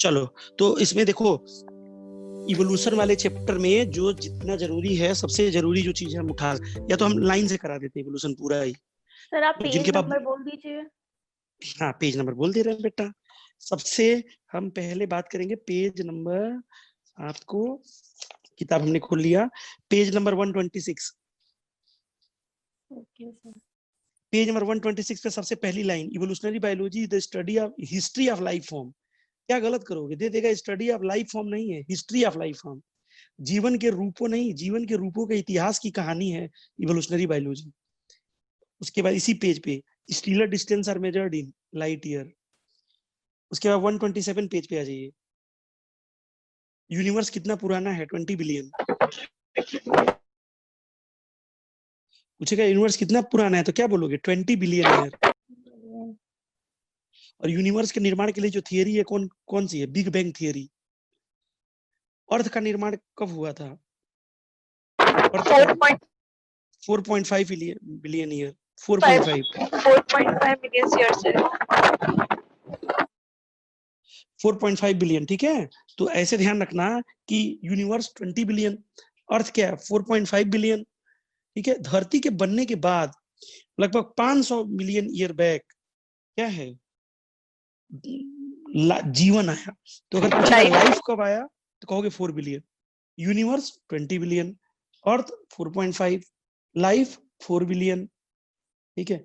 चलो, तो इसमें देखो इवोल्यूशन वाले चैप्टर में जो जितना जरूरी है, सबसे जरूरी जो चीज है हम उठा, या तो हम लाइन से करा देते हैं इवोल्यूशन पूरा ही। सर आप तो पेज जिनके पास, नंबर बोल दीजिए। हाँ पेज नंबर बोल दे रहे हैं बेटा। सबसे हम पहले बात करेंगे पेज नंबर, आपको किताब हमने खोल लिया, page number 126। Okay sir. Page number 126 पे सबसे पहली line, evolutionary biology the study of history of life form. क्या गलत करोगे, दे देगा स्टडी ऑफ लाइफ फॉर्म नहीं है, हिस्ट्री ऑफ लाइफ फॉर्म। जीवन के रूपों नहीं, जीवन के रूपों के इतिहास की कहानी है इवोल्यूशनरी बायोलॉजी। उसके बाद इसी पेज पे stellar distance are measured in light year. उसके बाद 127 पेज पे आ जाइए, यूनिवर्स कितना पुराना है, 20 बिलियन। पूछेगा यूनिवर्स कितना पुराना है तो क्या बोलोगे, 20 बिलियन ईयर। और यूनिवर्स के निर्माण के लिए जो थियरी है कौन कौन सी है, बिग बैंग थियरी। अर्थ का निर्माण कब हुआ था, अर्थ का 4.5 बिलियन ईयर, 4.5 मिलियन ईयर्स से। 4.5 बिलियन, ठीक है। तो ऐसे ध्यान रखना कि यूनिवर्स 20 बिलियन, अर्थ क्या है 4.5 बिलियन, ठीक है। धरती के बनने के बाद लगभग 500 मिलियन ईयर बैक क्या है, जीवन आया। तो अगर पूछेगा लाइफ कब आया तो कहोगे 4 बिलियन। यूनिवर्स 20 बिलियन, अर्थ 4.5, लाइफ 4 बिलियन, ठीक है।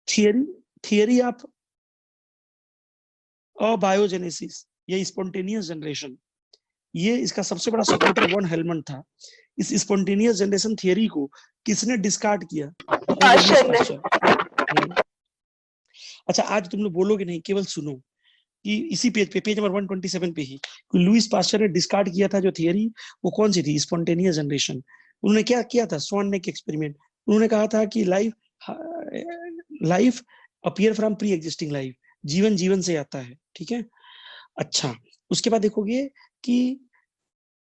थियरी, थियरी ऑफ बायोजेनेसिस या स्पॉन्टेनियस जनरेशन, ये इसका सबसे बड़ा सपोर्टर वन हेलमंड था। इस स्पॉन्टेनियस जनरेशन थियरी को किसने डिस्कार्ड किया, अच्छा आज तुम लोग बोलोगे नहीं, केवल सुनो कि इसी पेज पे, पेज नंबर 127 पे ही लुईस पास्चर ने डिस्कार्ड किया था जो थियरी, वो कौन सी थी, स्पॉन्टेनियस जनरेशन। उन्होंने क्या किया था, स्वान नेक एक्सपेरिमेंट। उन्होंने कहा था कि life appear from pre existing life, जीवन जीवन से आता है, ठीक है। अच्छा, उसके बाद देखोगे कि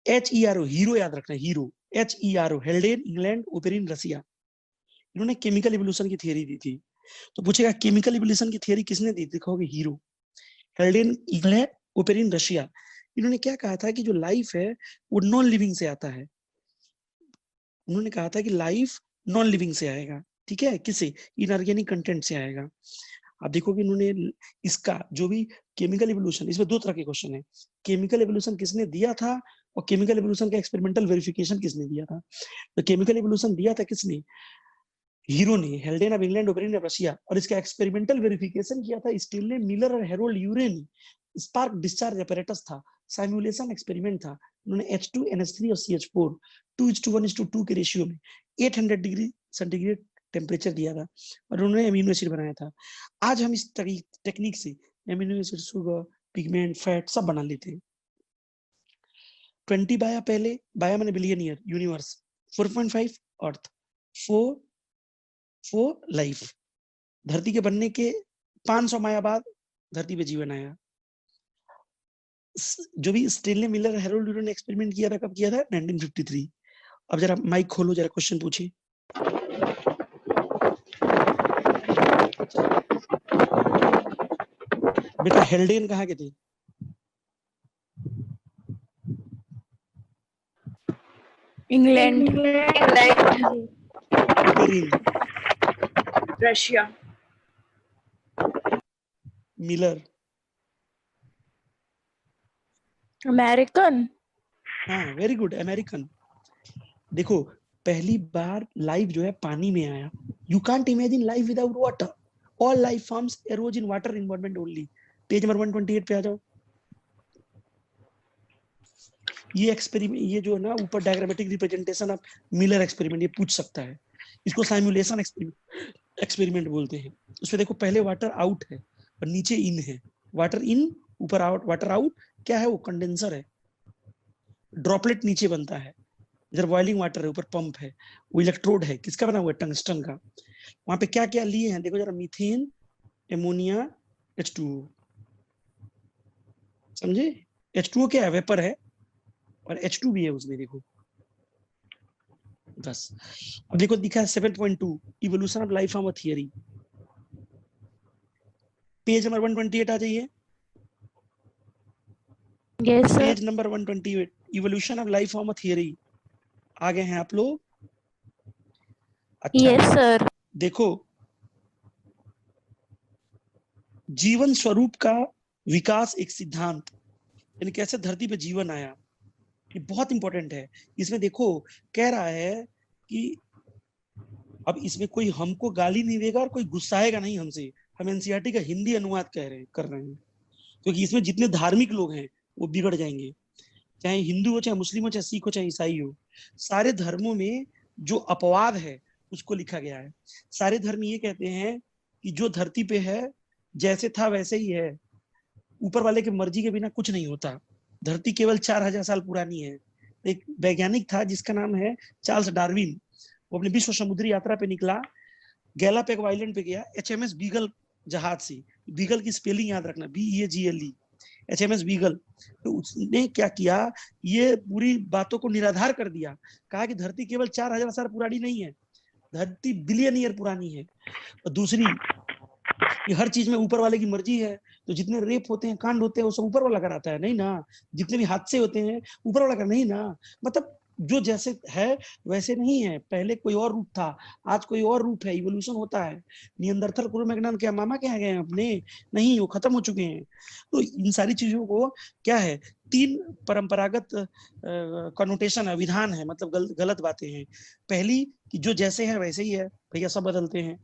HERO, हीरो याद रखना, hero HERO, Haldane, England, Oparin, Russia. इन्होंने केमिकल इवोल्यूशन की थियरी दी थी। तो पूछेगा केमिकल इवोल्यूशन की थियरी किसने दी, दिखाओगे hero, Haldane, England, Oparin, Russia. इन्होंने क्या कहा था कि जो लाइफ है वो नॉन लिविंग से आता है। उन्होंने कहा था कि लाइफ नॉन लिविंग से आएगा, ठीक है, किसे, इनऑर्गेनिक कंटेंट से आएगा। आप देखोगे इन्होंने इसका जो भी केमिकल इवोल्यूशन, इसमें दो तरह के क्वेश्चन है, केमिकल इवोल्यूशन किसने दिया था और केमिकल इवोल्यूशन का एक्सपेरिमेंटल वेरिफिकेशन किसने दिया था। तो केमिकल इवोल्यूशन दिया था किसने, हीरो ने, हेल्डेन of England, Oparin of Russia. और इसका एक्सपेरिमेंटल वेरिफिकेशन किया था स्टीनले, मिलर और हेरोल्ड यूरेन। स्पार्क डिस्चार्ज apparatus था, सिमुलेशन एक्सपेरिमेंट था। उन्होंने H2NH3 और CH4 2:1:2 के रेशियो में 800 डिग्री सेंटीग्रेड टेम्परेचर दिया था और उन्होंने एमिनो एसिड बनाया था। आज हम इस टेक्निक से amino acid, sugar, pigment, fat सब बना लेते हैं। 20 बाया पहले, बाया मैंने बिलियन ईयर, यूनिवर्स 4.5, अर्थ 4 लाइफ। धरती के बनने के 500 माया बाद धरती पे जीवन आया। जो भी स्टेनले, मिलर, हेरोल्ड यूरेन ने एक्सपेरिमेंट किया था, कब किया था, 1953। अब जरा माइक खोलो, जरा क्वेश्चन पूछिए। बेटा हेल्डेन कहाँ के थे, England, Oparin, Russia, Miller, American. हाँ वेरी गुड, अमेरिकन। देखो पहली बार लाइफ जो है पानी में आया। You can't imagine life without water, all life forms arrows in water environment only. Page number 128 पे आ जाओ। ये एक्सपेरिमेंट, ये जो है ना ऊपर diagrammatic representation of Miller experiment, ये पूछ सकता है। इसको साइमुलेशन एक्सपेरिमेंट बोलते हैं। उसमें देखो पहले वाटर आउट है और नीचे इन है, वाटर इन ऊपर आउट, वाटर आउट क्या है, वो कंडेंसर है, ड्रॉपलेट नीचे बनता है, इधर बॉइलिंग वाटर है, ऊपर पंप है, वो इलेक्ट्रोड है, किसका बना हुआ है, टंगस्टन का। वहां पे क्या क्या लिए हैं देखो जरा, मीथेन, एमोनिया, H2O, समझे। H2O क्या है, वेपर है, और H2 भी है उसमें, देखो बस। अब देखो दिखा है 7.2, evolution of life form theory. Page number 128 आ जाइए। Yes, sir. Page number 128, evolution of life form theory. आ गए हैं आप लोग? अच्छा, Yes, sir. देखो, जीवन स्वरूप का विकास एक सिद्धांत, यानी कैसे धरती पे जीवन आया, ये बहुत इंपॉर्टेंट है। इसमें देखो कह रहा है कि अब इसमें कोई हमको गाली नहीं देगा और कोई गुस्साएगा नहीं हमसे। हम एनसीईआरटी का हिंदी अनुवाद कर रहे हैं, क्योंकि इसमें जितने धार्मिक लोग हैं वो बिगड़ जाएंगे, चाहे हिंदू हो, चाहे मुस्लिम हो, चाहे सिख हो, चाहे ईसाई हो। सारे धर्मों में जो अपवाद है उसको लिखा गया है। सारे धर्म ये कहते हैं कि जो धरती पे है जैसे था वैसे ही है, ऊपर वाले की मर्जी के बिना कुछ नहीं होता। धरती केवल 4000 साल पुरानी है। एक वैज्ञानिक था जिसका नाम है चार्ल्स डार्विन, वो अपने विश्व समुद्री यात्रा पे निकला, गैलापैगो आइलैंड पे गया एचएमएस बीगल जहाज से। बीगल की स्पेलिंग याद रखना, BEAGLE, एचएमएस बीगल। तो उसने क्या किया, ये पूरी बातों को निराधार कर दिया, कहा कि धरती केवल 4000 साल पुरानी नहीं है, धरती बिलियन ईयर पुरानी है। और दूसरी, कि हर चीज में ऊपर वाले की मर्जी है, तो जितने रेप होते हैं, कांड होते हैं, वो सब ऊपर वाला कराता है, नहीं ना। जितने भी हादसे होते हैं ऊपर वाला का, नहीं ना। मतलब जो जैसे है वैसे नहीं है, पहले कोई और रूप था, आज कोई और रूप है, इवोल्यूशन होता है। नियंदरथल क्रो-मैग्नन क्या मामा के यहाँ गए हैं अपने? नहीं, वो खत्म हो चुके हैं। तो इन सारी चीजों को क्या है, 3 परंपरागत कनोटेशन है, विधान है, मतलब गलत बातें हैं। पहली कि जो जैसे है वैसे ही है, भैया सब बदलते हैं,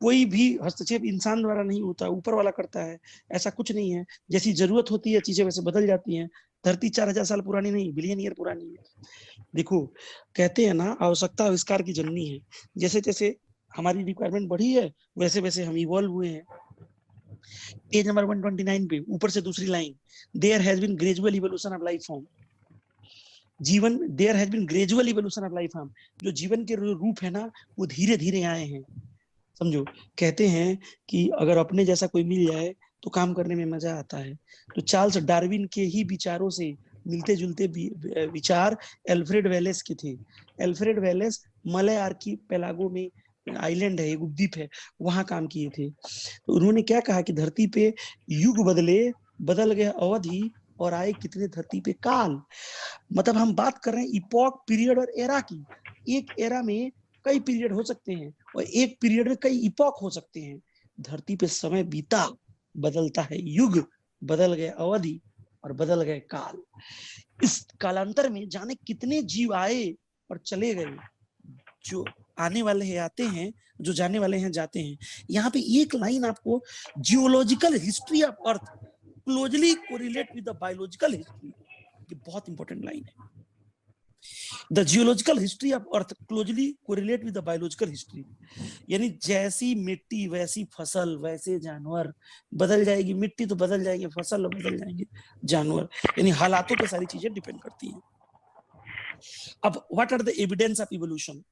कोई भी हस्तक्षेप इंसान द्वारा नहीं होता, ऊपर वाला करता है। ऐसा कुछ नहीं है, जैसी जरूरत होती है चीजें वैसे बदल जाती हैं। धरती 4000 साल पुरानी नहीं, बिलियन ईयर पुरानी है। देखो कहते हैं ना, आवश्यकता आविष्कार की जननी है। जैसे जैसे हमारी रिक्वायरमेंट बढ़ी है वैसे वैसे हम इवॉल्व हुए हैं। पेज नंबर 129 पे ऊपर से दूसरी line, there has been gradual evolution of life form. जीवन, there has been gradual evolution of life form, जो जीवन के रूप है ना वो धीरे धीरे आए हैं। समझो, कहते हैं कि अगर अपने जैसा कोई मिल जाए तो काम करने में मजा आता है। तो चार्ल्स डार्विन के ही विचारों से मिलते जुलते विचार एल्फ्रेड वेलेस के थे। एल्फ्रेड वेलेस मलय आर्कीपेलागो में आइलैंड है, एक उपद्वीप है, वहां काम किए थे। तो उन्होंने क्या कहा कि धरती पे युग बदले, बदल गए अवधि, और आए कितने धरती पे काल। मतलब हम बात कर रहे हैं इपॉक, पीरियड और एरा की। एक एरा में कई पीरियड हो सकते हैं और एक पीरियड में कई इपॉक हो सकते हैं। धरती पे समय बीता, बदलता है युग, बदल गए अवधि और बदल गए काल। इस कालांतर में जाने कितने जीव आए और चले गए। जो आने वाले हैं आते हैं, जो जाने वाले हैं जाते हैं। यहाँ पे एक लाइन आपको, geological history of earth closely correlate with the biological history, ये बहुत इंपॉर्टेंट लाइन है। The geological history of earth closely correlate with the biological history, यानी जैसी मिट्टी वैसी फसल वैसे जानवर। बदल जाएगी मिट्टी तो बदल जाएंगे फसल, बदल जाएंगे जानवर, यानी हालातों पे सारी चीजें डिपेंड करती हैं। अब what are the evidence of evolution,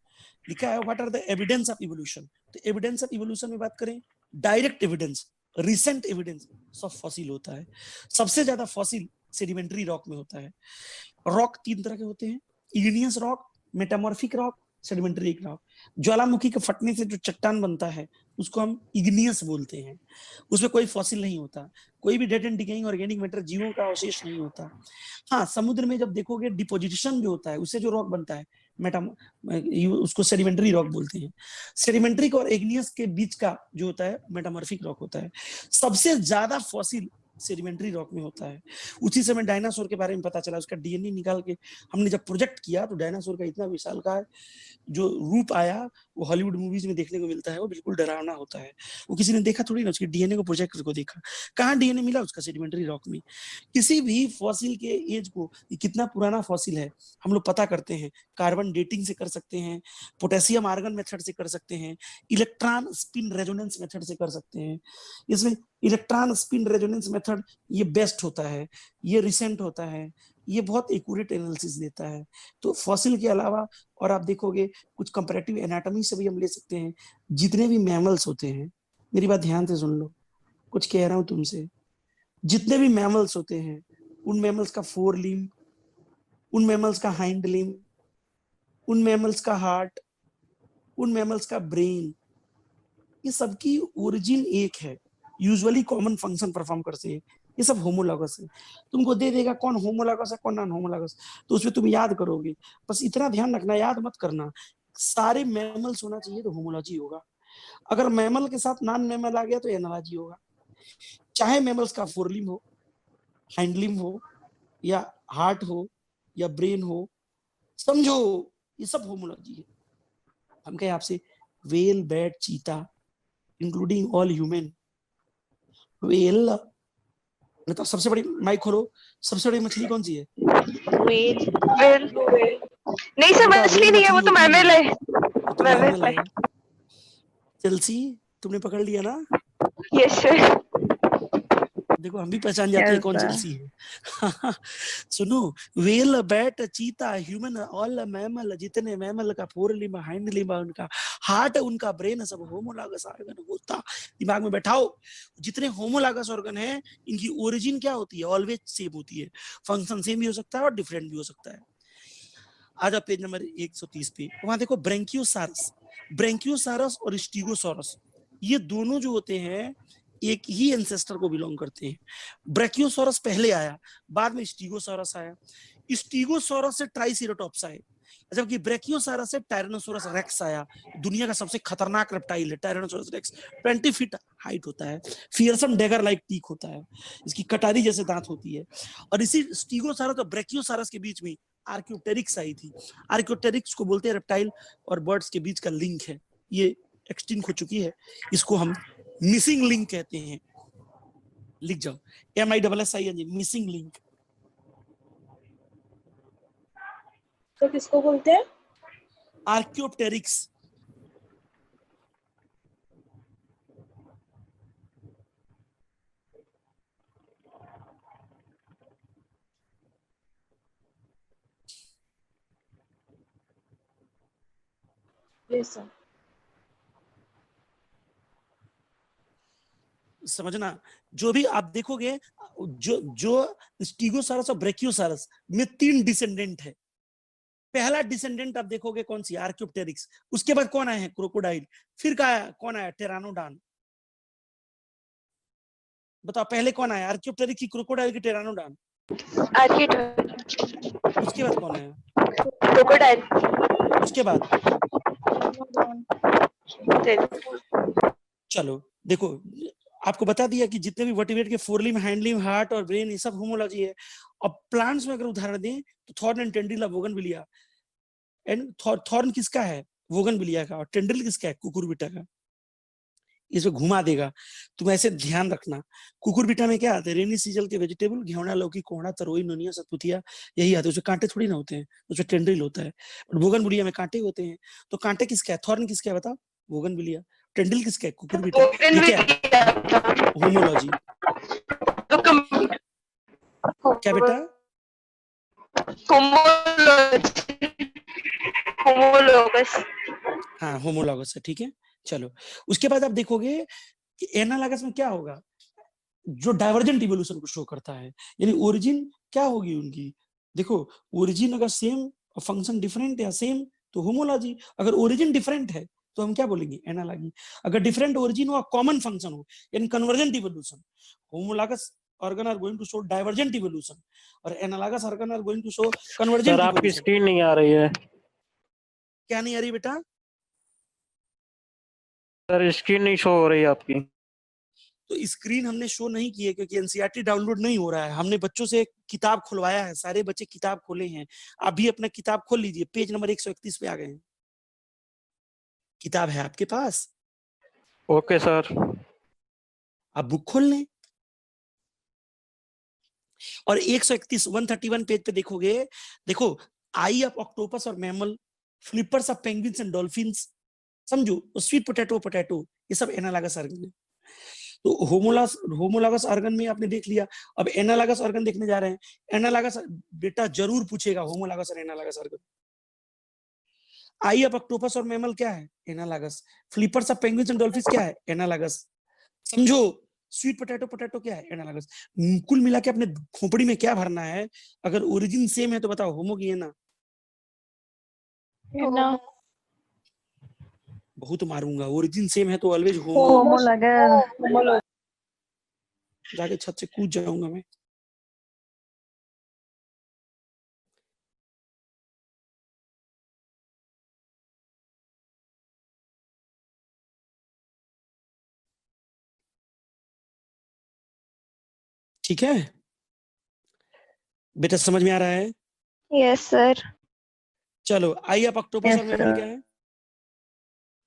लिखा है what are the evidence of evolution. तो एविडेंस ऑफ इवोल्यूशन में बात करें, डायरेक्ट एविडेंस, रिसेंट एविडेंस, सब फॉसिल होता है। सबसे ज्यादा फॉसिल सेडिमेंट्री रॉक में होता है। रॉक 3 तरह के होते हैं, igneous rock, metamorphic rock, sedimentary rock. ज्वालामुखी के फटने से जो चट्टान बनता है उसको हम इग्नियस बोलते हैं, उसमें कोई फॉसिल नहीं होता, कोई भी dead and decaying organic matter, जीवों का अवशेष नहीं होता। हाँ, समुद्र में जब देखोगे डिपोजिशन जो होता है उससे जो रॉक बनता है, मेटा उसको सेडिमेंट्री रॉक बोलते हैं। सेडिमेंट्रिक और इग्नियस के बीच का जो होता है मेटामॉर्फिक रॉक होता है। सबसे ज्यादा फॉसिल सेडिमेंट्री रॉक में होता है। उसी समय डायनासोर के बारे में पता चला, उसका डीएनए निकाल के हमने जब प्रोजेक्ट किया तो डायनासोर का इतना विशालकाय जो रूप आया वो हॉलीवुड मूवीज में देखने को मिलता है, वो बिल्कुल डरावना होता है। वो किसी ने देखा थोड़ी ना, उसके डीएनए को, प्रोजेक्ट को देखा। कहाँ डीएनए मिला उसका? सेडिमेंट्री रॉक में। किसी भी फॉसिल के एज को, कितना पुराना फॉसिल है हम लोग पता करते हैं, कार्बन डेटिंग से कर सकते हैं, पोटेशियम आर्गन मेथड से कर सकते हैं, इलेक्ट्रॉन स्पिन रेजोनेंस मेथड से कर सकते हैं। इसमें इलेक्ट्रॉन स्पिन रेजोनेंस मेथड ये बेस्ट होता है, ये रिसेंट होता है, ये बहुत एक्यूरेट एनालिसिस देता है। तो फॉसिल के अलावा और आप देखोगे कुछ कंपैरेटिव एनाटॉमी से भी हम ले सकते हैं। जितने भी मैमल्स होते हैं, मेरी बात ध्यान से सुन लो, कुछ कह रहा हूं तुमसे, जितने भी मैमल्स होते हैं उन मैमल्स का 4 लिम्ब, उन मैमल्स का हाइंड लिम्ब, उन मैमल्स का हार्ट, उन मैमल्स का ब्रेन, ये सबकी ओरिजिन एक है, यूजुअली कॉमन फंक्शन परफॉर्म करते हैं। ये सब होमोलॉगस है। तुमको दे देगा कौन होमोलॉगस है कौन नॉन होमोलॉगस, तो उसमें तुम याद करोगे। बस इतना ध्यान रखना, याद मत करना सारे मैमल्स होना चाहिए तो होमोलॉजी होगा। अगर मैमल के साथ नॉन मैमल आ गया तो एनालॉजी होगा। चाहे मैमल्स का फोरलिम हो, हाइंडलिम हो, या हार्ट हो, या ब्रेन हो, समझो ये सब होमोलॉजी है। हम कहें आपसे वेल, बैट, चीता, इंक्लूडिंग ऑल ह्यूमन। वेल, बताओ सबसे बड़ी, माइक खोलो, सबसे बड़ी मछली कौन सी है? वेल। वेल। नहीं सर, बेटा मछली वेल नहीं है, वो मछली तो होती मैमल नहीं, है। वो तो मैमल है। चेल्सी, तुमने पकड़ लिया ना? Yes sir. देखो हम भी पहचान जाते हैं कौन चेल्सी है। सुनो, वेल, बैट, चीता, ह्यूमन, ऑल मैमल, जितने मैमल का फोर लिम्ब, हाइंड लिम्ब, उनका हार्ट, उनका ब्रेन, सब होमोलॉगस ऑर्गन होता। दिमाग में बैठाओ, जितने होमोलॉगस ऑर्गन है इनकी ओरिजिन क्या होती है? ऑलवेज सेम होती है। फंक्शन सेम भी हो सकता है और डिफरेंट भी हो सकता है। आ जाओ पेज नंबर 130 पे, वहां देखो ब्रेंकियोसारस। ब्रेंकियोसारस और स्टीगोसॉरस, ये दोनों जो होते हैं एक ही एंसेस्टर को बिलोंग करते हैं। ब्रेकियोसॉरस पहले आया, बाद में स्टीगोसॉरस आया। स्टीगोसॉरस से ट्राइसेराटॉप्स आए, जबकि ब्रेकियोसारस से टायरानोसोरस रेक्स आया। दुनिया का सबसे खतरनाक रेप्टाइल है टायरानोसोरस रेक्स। 20 फीट हाइट होता है, फियरसम डेगर लाइक टीक होता है, इसकी कटारी जैसे दांत होती है। और इसी स्टीगोसॉरस और ब्रेकियोसारस के बीच में आर्क्योटेरिक्स आई थी। आर्क्योटेरिक्स को बोलते हैं रेप्टाइल और बर्ड्स के बीच का लिंक है, ये एक्सटिंक्ट हो चुकी है, इसको हम मिसिंग लिंक कहते हैं। लिख जाओ, MISSING, मिसिंग लिंक। तो किसको बोलते हैं? आर्क्योटेरिक्स। Yes sir. समझना, जो भी आप देखोगे, जो जो स्टीगोसारस और ब्रेकियोसारस में 3 डिसेंडेंट है। पहला डिसेंडेंट आप देखोगे कौन सी? आर्क्योप्टेरिक्स। उसके बाद कौन आए हैं? क्रोकोडाइल। फिर कौन आया? टेरानोडान। बताओ पहले कौन आया? आर्क्योप्टेरिक्स की, क्रोकोडाइल की, टेरानोडान? उसके बाद कौन आया? क्रोकोडाइल। उसके बाद चलो देखो, आपको बता दिया कि जितने भी वर्टिब्रेट के फोरलिम, हाइंडलिम, हार्ट और ब्रेन, ये सब होमोलॉजी है। अब प्लांट्स में अगर उदाहरण दें तो thorn and tendril, bougainvillea. And thorn किसका है? बोगनविलिया का। और टेंड्रिल किसका है? कुकुरबिटा का। इसमें घुमा देगा, तुम ऐसे ध्यान रखना। कुकुरबिटा में क्या आते हैं? रेनी सीजन के वेजिटेबल, घेवड़ा, लौकी, कोहड़ा, तरोई, नोनिया, सतपुतिया, यही आते हैं। उसमें कांटे थोड़ी ना होते हैं, उसमें टेंड्रिल होता है। और बोगनविलिया में कांटे होते हैं। तो कांटे किसका है? थॉर्न किसका है बताओ? बोगनविलिया। टेंड्रिल किसका है? कुकुरबिटा। ये क्या है? होमोलॉजी। क्या बेटा? होमोलोगस। हाँ होमोलॉगस है, ठीक है। चलो उसके बाद आप देखोगे कि एनालॉगस में क्या होगा? जो डाइवर्जेंट इवोल्यूशन को शो करता है, यानी ओरिजिन क्या होगी उनकी। देखो, ओरिजिन अगर सेम और फंक्शन डिफरेंट या सेम तो होमोलॉजी। अगर ओरिजिन डिफरेंट है तो हम क्या बोलेंगे? एनालॉजी। अगर डिफरेंट ओरिजिन हो, कॉमन फंक्शन हो, यानी convergent evolution, homologous organ are going to show divergent evolution, और analogous organ are going to show sir convergent आपकी इवोल्यूशन। स्क्रीन नहीं आ रही है। क्या नहीं आ रही बेटा? सर स्क्रीन नहीं शो हो रही है आपकी। तो स्क्रीन हमने शो नहीं की है क्योंकि एनसीईआरटी डाउनलोड नहीं हो रहा है। हमने बच्चों से किताब खुलवाया है, सारे बच्चे किताब खोले हैं। आप भी अपना किताब खोल लीजिए, पेज नंबर 131 पे आ गए हैं। किताब है आपके पास? Okay sir. आप बुक खोल लें और 131 131 पेज पे देखोगे। देखो, आई ऑफ ऑक्टोपस और mammal, flippers of penguins and dolphins, समझो, स्वीट पोटैटो पोटैटो, ये सब एनालॉगस ऑर्गन है। तो होमोलॉगस ऑर्गन में आपने देख लिया। अब एनालॉगस ऑर्गन देखने जा रहे हैं। एनालॉगस बेटा जरूर पूछेगा, होमोलॉगस और analogous organ. I of octopus और मैमल क्या है? Analogous. Flippers of penguins and dolphins क्या है? एनालॉगस। समझो, स्वीट पोटैटो पोटैटो क्या है? एनालॉगस। कुल मिला के अपने खोपड़ी में क्या भरना है? अगर ओरिजिन सेम है तो बताओ होमो की है ना? बहुत मारूंगा। ओरिजिन सेम है तो ऑलवेज होमो। होमोलोगस। जाके छत से कूद जाऊंगा मैं। ठीक है बेटा, समझ में आ रहा है? Yes sir. चलो आइए, आप ऑक्टोपस Yes, और मैमल sir. क्या है?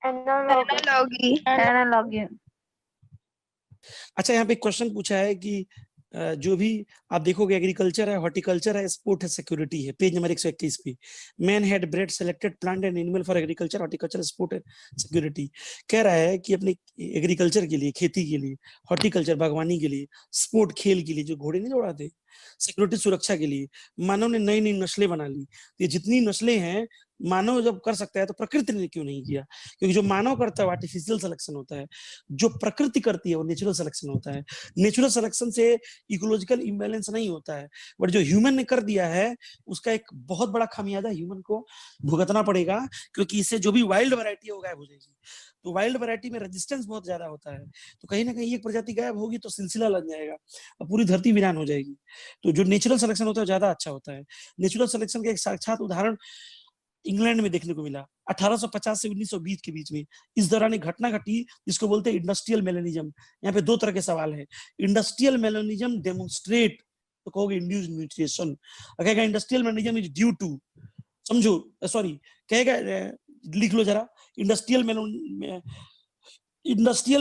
एनालॉगी। Analogy. अच्छा, यहाँ पे क्वेश्चन पूछा है कि जो भी आप देखोगे, एग्रीकल्चर है, हॉर्टिकल्चर है, स्पोर्ट है, सिक्योरिटी है, पेज नंबर 121 पे। Man had bread selected plant and animal for agriculture, horticulture, sport and security. कह रहा है कि अपने एग्रीकल्चर के लिए, खेती के लिए, हॉर्टिकल्चर बागवानी के लिए, स्पोर्ट खेल के लिए, जो घोड़े नहीं दौड़ाते, सिक्योरिटी सुरक्षा के लिए मानव ने नई नई नस्लें बना ली। तो ये जितनी नस्लें हैं, मानव जब कर सकता है तो प्रकृति ने क्यों नहीं किया? क्योंकि जो मानव करता है वो आर्टिफिशियल सिलेक्शन होता है, जो प्रकृति करती है वो नेचुरल सिलेक्शन होता है। नेचुरल सिलेक्शन से इकोलॉजिकल इम्बैलेंस नहीं होता है, बट जो ह्यूमन ने कर दिया है उसका एक बहुत बड़ा खामियाजा ह्यूमन को भुगतना पड़ेगा, क्योंकि इससे जो भी वाइल्ड वैरायटी है वो गायब हो जाएगी। तो वाइल्ड वैरायटी में रेजिस्टेंस बहुत ज्यादा होता है, तो कहीं ना कहीं एक प्रजाति गायब होगी तो सिलसिला लग जाएगा और पूरी धरती वीरान हो जाएगी। तो जो नेचुरल सिलेक्शन होता है ज्यादा अच्छा होता है। नेचुरल सिलेक्शन का एक साक्षात उदाहरण इंग्लैंड में देखने को मिला 1850 से 1920 के बीच में। इस दौरान एक घटना घटी जिसको बोलते हैं इंडस्ट्रियल मेलेनिज्म। यहाँ पे दो तरह के सवाल है। इंडस्ट्रियल मेलेनिज्म डेमोन्स्ट्रेट, तो कहोगे इंड्यूस्ड म्यूटेशन। कहेगा industrial melanism is due to, समझो, सॉरी, कहेगा, लिख लो जरा, industrial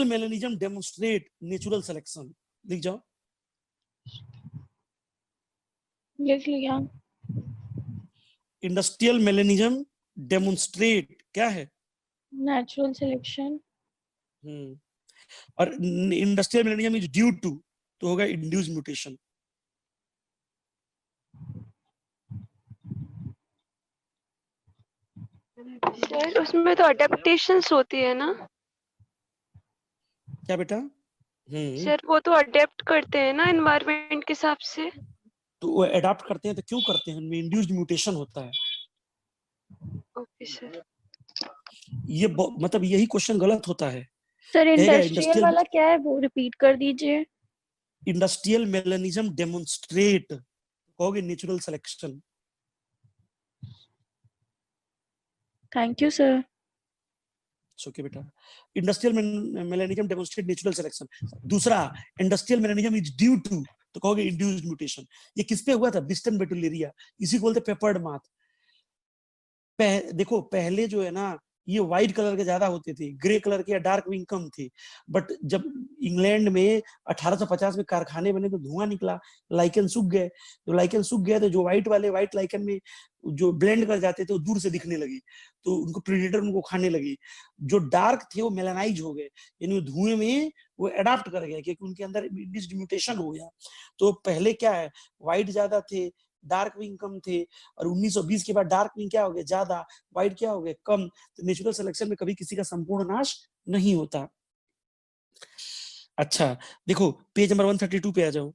melanism demonstrate natural selection, लिख जाओ। लिख लिया। इंडस्ट्रियल मेलेनिज्म डेमोन्स्ट्रेट क्या है? Natural selection. और industrial millennium is due to, तो होगा इंड्यूस म्यूटेशन। सर उसमें तो अडेप्टेशंस होती है ना? क्या बेटा? सर वो तो अडेप्ट करते हैं ना एनवायरनमेंट के हिसाब से। तो वो अडॉप्ट करते हैं तो क्यों करते हैं? उनमें इंड्यूस्ड म्यूटेशन होता है। Okay sir. ये मतलब यही क्वेश्चन गलत होता है। सर कहेगा इंडस्ट्रियल वाला क्या है, वो रिपीट कर दीजिए। इंडस्ट्रियल मेलेनिज्म डेमोन्स्ट्रेट, कहोगे natural selection. Thank you sir. Okay बेटा, industrial melanism demonstrate natural selection. दूसरा, industrial melanism is due to, तो कहोगे इंड्यूस्ड म्यूटेशन। ये किस पे हुआ था? बिस्टन बेटुलेरिया, इसी को बोलते पेपर्ड माथ। देखो पहले जो है ना, ये व्हाइट कलर के ज्यादा होते थे, ग्रे कलर के या डार्क विंग कम थे। बट जब इंग्लैंड में 1850 में कारखाने बने तो धुआं निकला, लाइकन सूख गए। तो लाइकन सूख गए तो जो व्हाइट वाले व्हाइट लाइकन में जो ब्लेंड कर जाते थे वो दूर से दिखने लगी, तो उनको प्रेडेटर उनको खाने लगी। जो डार्क थे वो मेलानाइज हो गए, यानी वो धुएं में वो अडाप्ट कर गए क्योंकि उनके अंदर म्यूटेशन हो गया। तो पहले क्या है, व्हाइट ज्यादा थे, डार्क विंग कम थे, और 1920 के बाद डार्क विंग क्या हो गया? ज्यादा, व्हाइट क्या हो गए? कम। तो नेचुरल सिलेक्शन में कभी किसी का संपूर्ण नाश नहीं होता। अच्छा देखो, पेज नंबर 132 पे आ जाओ।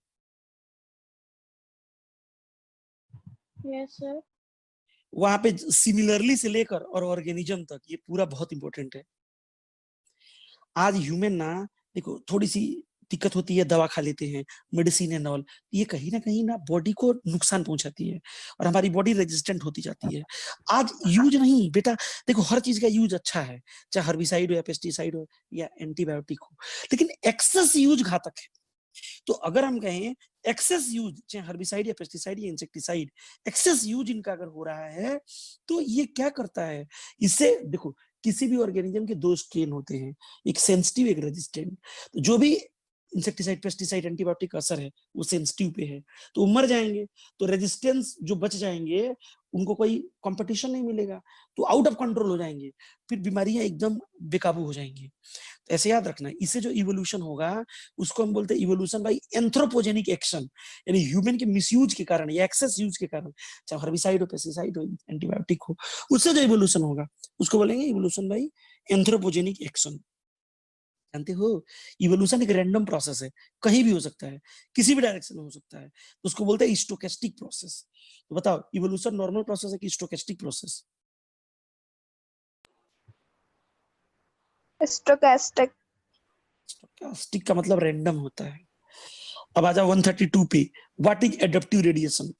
Yes sir. वहां पे सिमिलरली से लेकर और ऑर्गेनिज्म तक, ये पूरा बहुत इंपॉर्टेंट है। आज ह्यूमन ना, देखो थोड़ी सी दिक्कत होती है, दवा खा लेते हैं, मेडिसिन एंड ऑल, ये कहीं ना बॉडी को नुकसान पहुंचाती है और हमारी बॉडी रेजिस्टेंट होती जाती है। आज यूज नहीं बेटा, देखो हर चीज का यूज अच्छा है, चाहे हर्बिसाइड हो या पेस्टिसाइड हो या एंटीबायोटिक हो, लेकिन एक्सेस यूज घातक है। तो अगर हम कहें एक्सेस यूज, चाहे हर्बिसाइड या पेस्टिसाइड या इंसेक्टिसाइड, एक्सेस यूज इनका अगर हो रहा है तो ये क्या करता है? इससे देखो, किसी भी ऑर्गेनिज्म के दो स्ट्रेन होते हैं, एक सेंसिटिव एक रेजिस्टेंट। तो जो भी इंसेक्टिसाइड पेस्टिसाइड एंटीबायोटिक का असर है वो सेंसिटिव पे है, तो वो मर जाएंगे। तो रेजिस्टेंस जो बच जाएंगे उनको कोई कंपटीशन नहीं मिलेगा, तो आउट ऑफ कंट्रोल हो जाएंगे, फिर बीमारियां एकदम बेकाबू हो जाएंगी। तो ऐसे याद रखना, इससे जो इवोल्यूशन होगा उसको हम बोलते हैं इवोल्यूशन बाय एंथ्रोपोजेनिक एक्शन, यानी ह्यूमन के मिसयूज के कारण या एक्सेस यूज के कारण, चाहे हर्बिसाइड हो, पेस्टिसाइड हो, एंटीबायोटिक हो, उससे जो इवोल्यूशन होगा उसको बोलेंगे इवोल्यूशन बाय एंथ्रोपोजेनिक एक्शन। जानते हो, इवोल्यूशन एक रैंडम प्रोसेस है, कहीं भी हो सकता है, किसी भी डायरेक्शन में हो सकता है, तो उसको बोलते हैं स्टोकेस्टिक प्रोसेस। तो बताओ, इवोल्यूशन नॉर्मल प्रोसेस है कि स्टोकेस्टिक प्रोसेस? स्टोकेस्टिक। स्टोकेस्टिक का मतलब रैंडम होता है। अब आ जाओ 132 पे। What is adaptive radiation?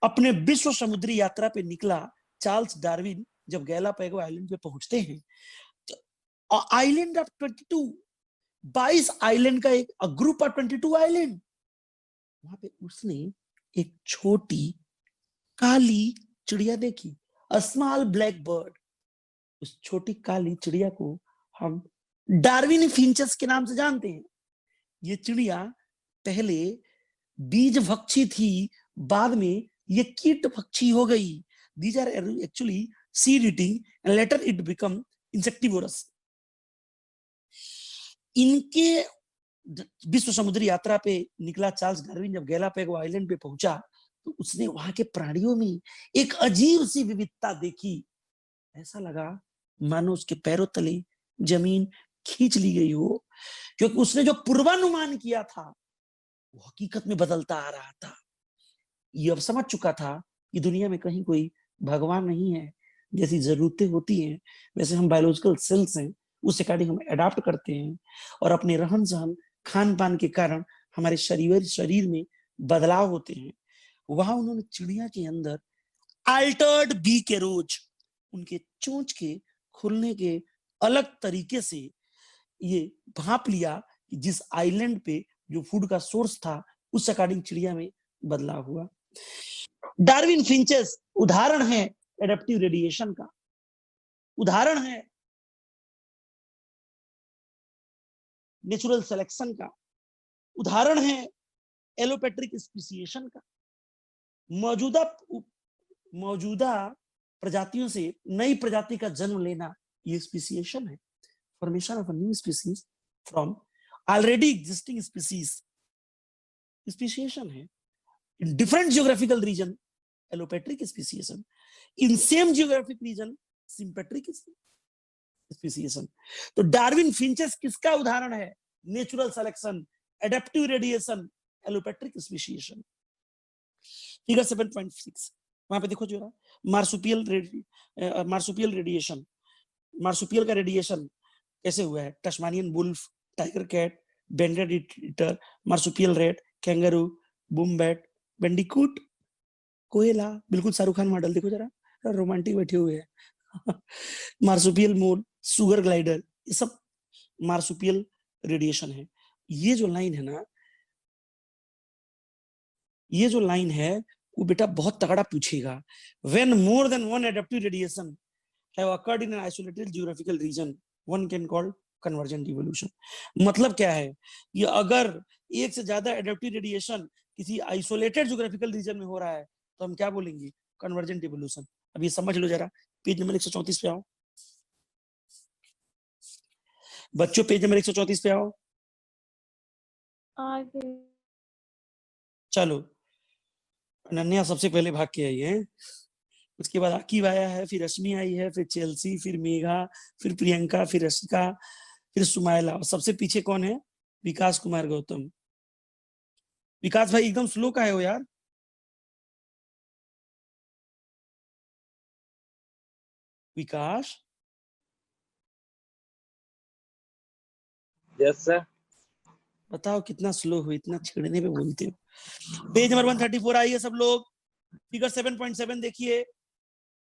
अपने विश्व समुद्री यात्रा पे निकला चार्ल्स डार्विन जब गैलापागो आइलैंड पे पहुंचते हैं, तो आइलैंड ऑफ 22 आइलैंड का एक ग्रुप ऑफ 22 आइलैंड, वहां पे उसने एक छोटी काली चिड़िया देखी, अ स्मॉल ब्लैक बर्ड। उस छोटी काली चिड़िया को हम डार्विन फिंचेस के नाम से जानते हैं। ये चिड़िया पहले बीज भक्षी थी, बाद में ये कीट भक्षी हो गई। These are actually seed eating and later it become insectivorous. इनके विश्व समुद्री यात्रा पे निकला चार्ल्स डार्विन जब गैलापागो आइलैंड पे पहुंचा, तो उसने वहां के प्राणियों में एक अजीब सी विविधता देखी। ऐसा लगा मानो उसके पैरों तले जमीन खींच ली गई हो, क्योंकि उसने जो पूर्वानुमान किया था वो हकीकत में बदलता आ रहा था। ये अब समझ चुका था कि दुनिया में कहीं कोई भगवान नहीं है। जैसी जरूरतें होती हैं वैसे हम बायोलॉजिकल सेल्स हैं, उस अकॉर्डिंग हम अडाप्ट करते हैं, और अपने रहन सहन खान पान के कारण हमारे शरीर में बदलाव होते हैं। वहां उन्होंने चिड़िया के अंदर अल्टर्ड बी के रोज, उनके चोंच के खुलने के अलग तरीके से ये भांप लिया कि जिस आइलैंड पे जो फूड का सोर्स था उस अकॉर्डिंग चिड़िया में बदलाव हुआ। डार्विन फिंचेस उदाहरण है एडप्टिव रेडिएशन का, उदाहरण है नेचुरल सिलेक्शन का, उदाहरण है एलोपेट्रिक स्पीसिएशन का। मौजूदा प्रजातियों से नई प्रजाति का जन्म लेना ये स्पीसिएशन है। Formation of a new species from already existing species speciation है। In different geographical region allopatric speciation, in same geographic region sympatric speciation. तो डार्विन फिंचेस किसका उदाहरण है? Natural selection, adaptive radiation, allopatric speciation. Figure 7.6 वहां पे देखो जरा, marsupial radiation. Marsupial का रेडिएशन कैसे हुआ है? Tasmanian wolf, tiger cat, banded eater, marsupial rat, kangaroo, wombat, bandicoot, koala, बिल्कुल शाहरुख खान मॉडल। देखो जरा, रोमांटिक बैठे हुए हैं। मार्सुपियल मोल, सुगर ग्लाइडर, ये सब मार्सुपियल रेडिएशन है। ये जो लाइन है ना, ये जो लाइन है वो बेटा बहुत तगड़ा पूछेगा। When more than one adaptive radiation have occurred in an isolated geographical region, one can call convergent evolution. मतलब क्या है? ये अगर एक से ज्यादा एडप्टिव रेडिएशन किसी आइसोलेटेड जियोग्राफिकल रीजन में हो रहा है तो हम क्या बोलेंगे? Convergent evolution. अब ये समझ लो जरा, पेज नंबर 134 पे आओ बच्चों, पेज नंबर 134 पे आओ। आगे चलो, अनन्या सबसे पहले भाग के आई है, उसके बाद आकिब आया है, फिर रश्मि आई है, फिर चेल्सी, फिर मेघा, फिर प्रियंका, फिर रशिका, फिर सुमाइला, और सबसे पीछे कौन है? विकास कुमार गौतम। विकास भाई एकदम स्लो का है हो यार। विकास, यस सर। बताओ कितना स्लो हो, इतना छेड़ने पे बोलते हो। पेज नंबर 134 आइए सब लोग। फिगर 7.7 देखिए,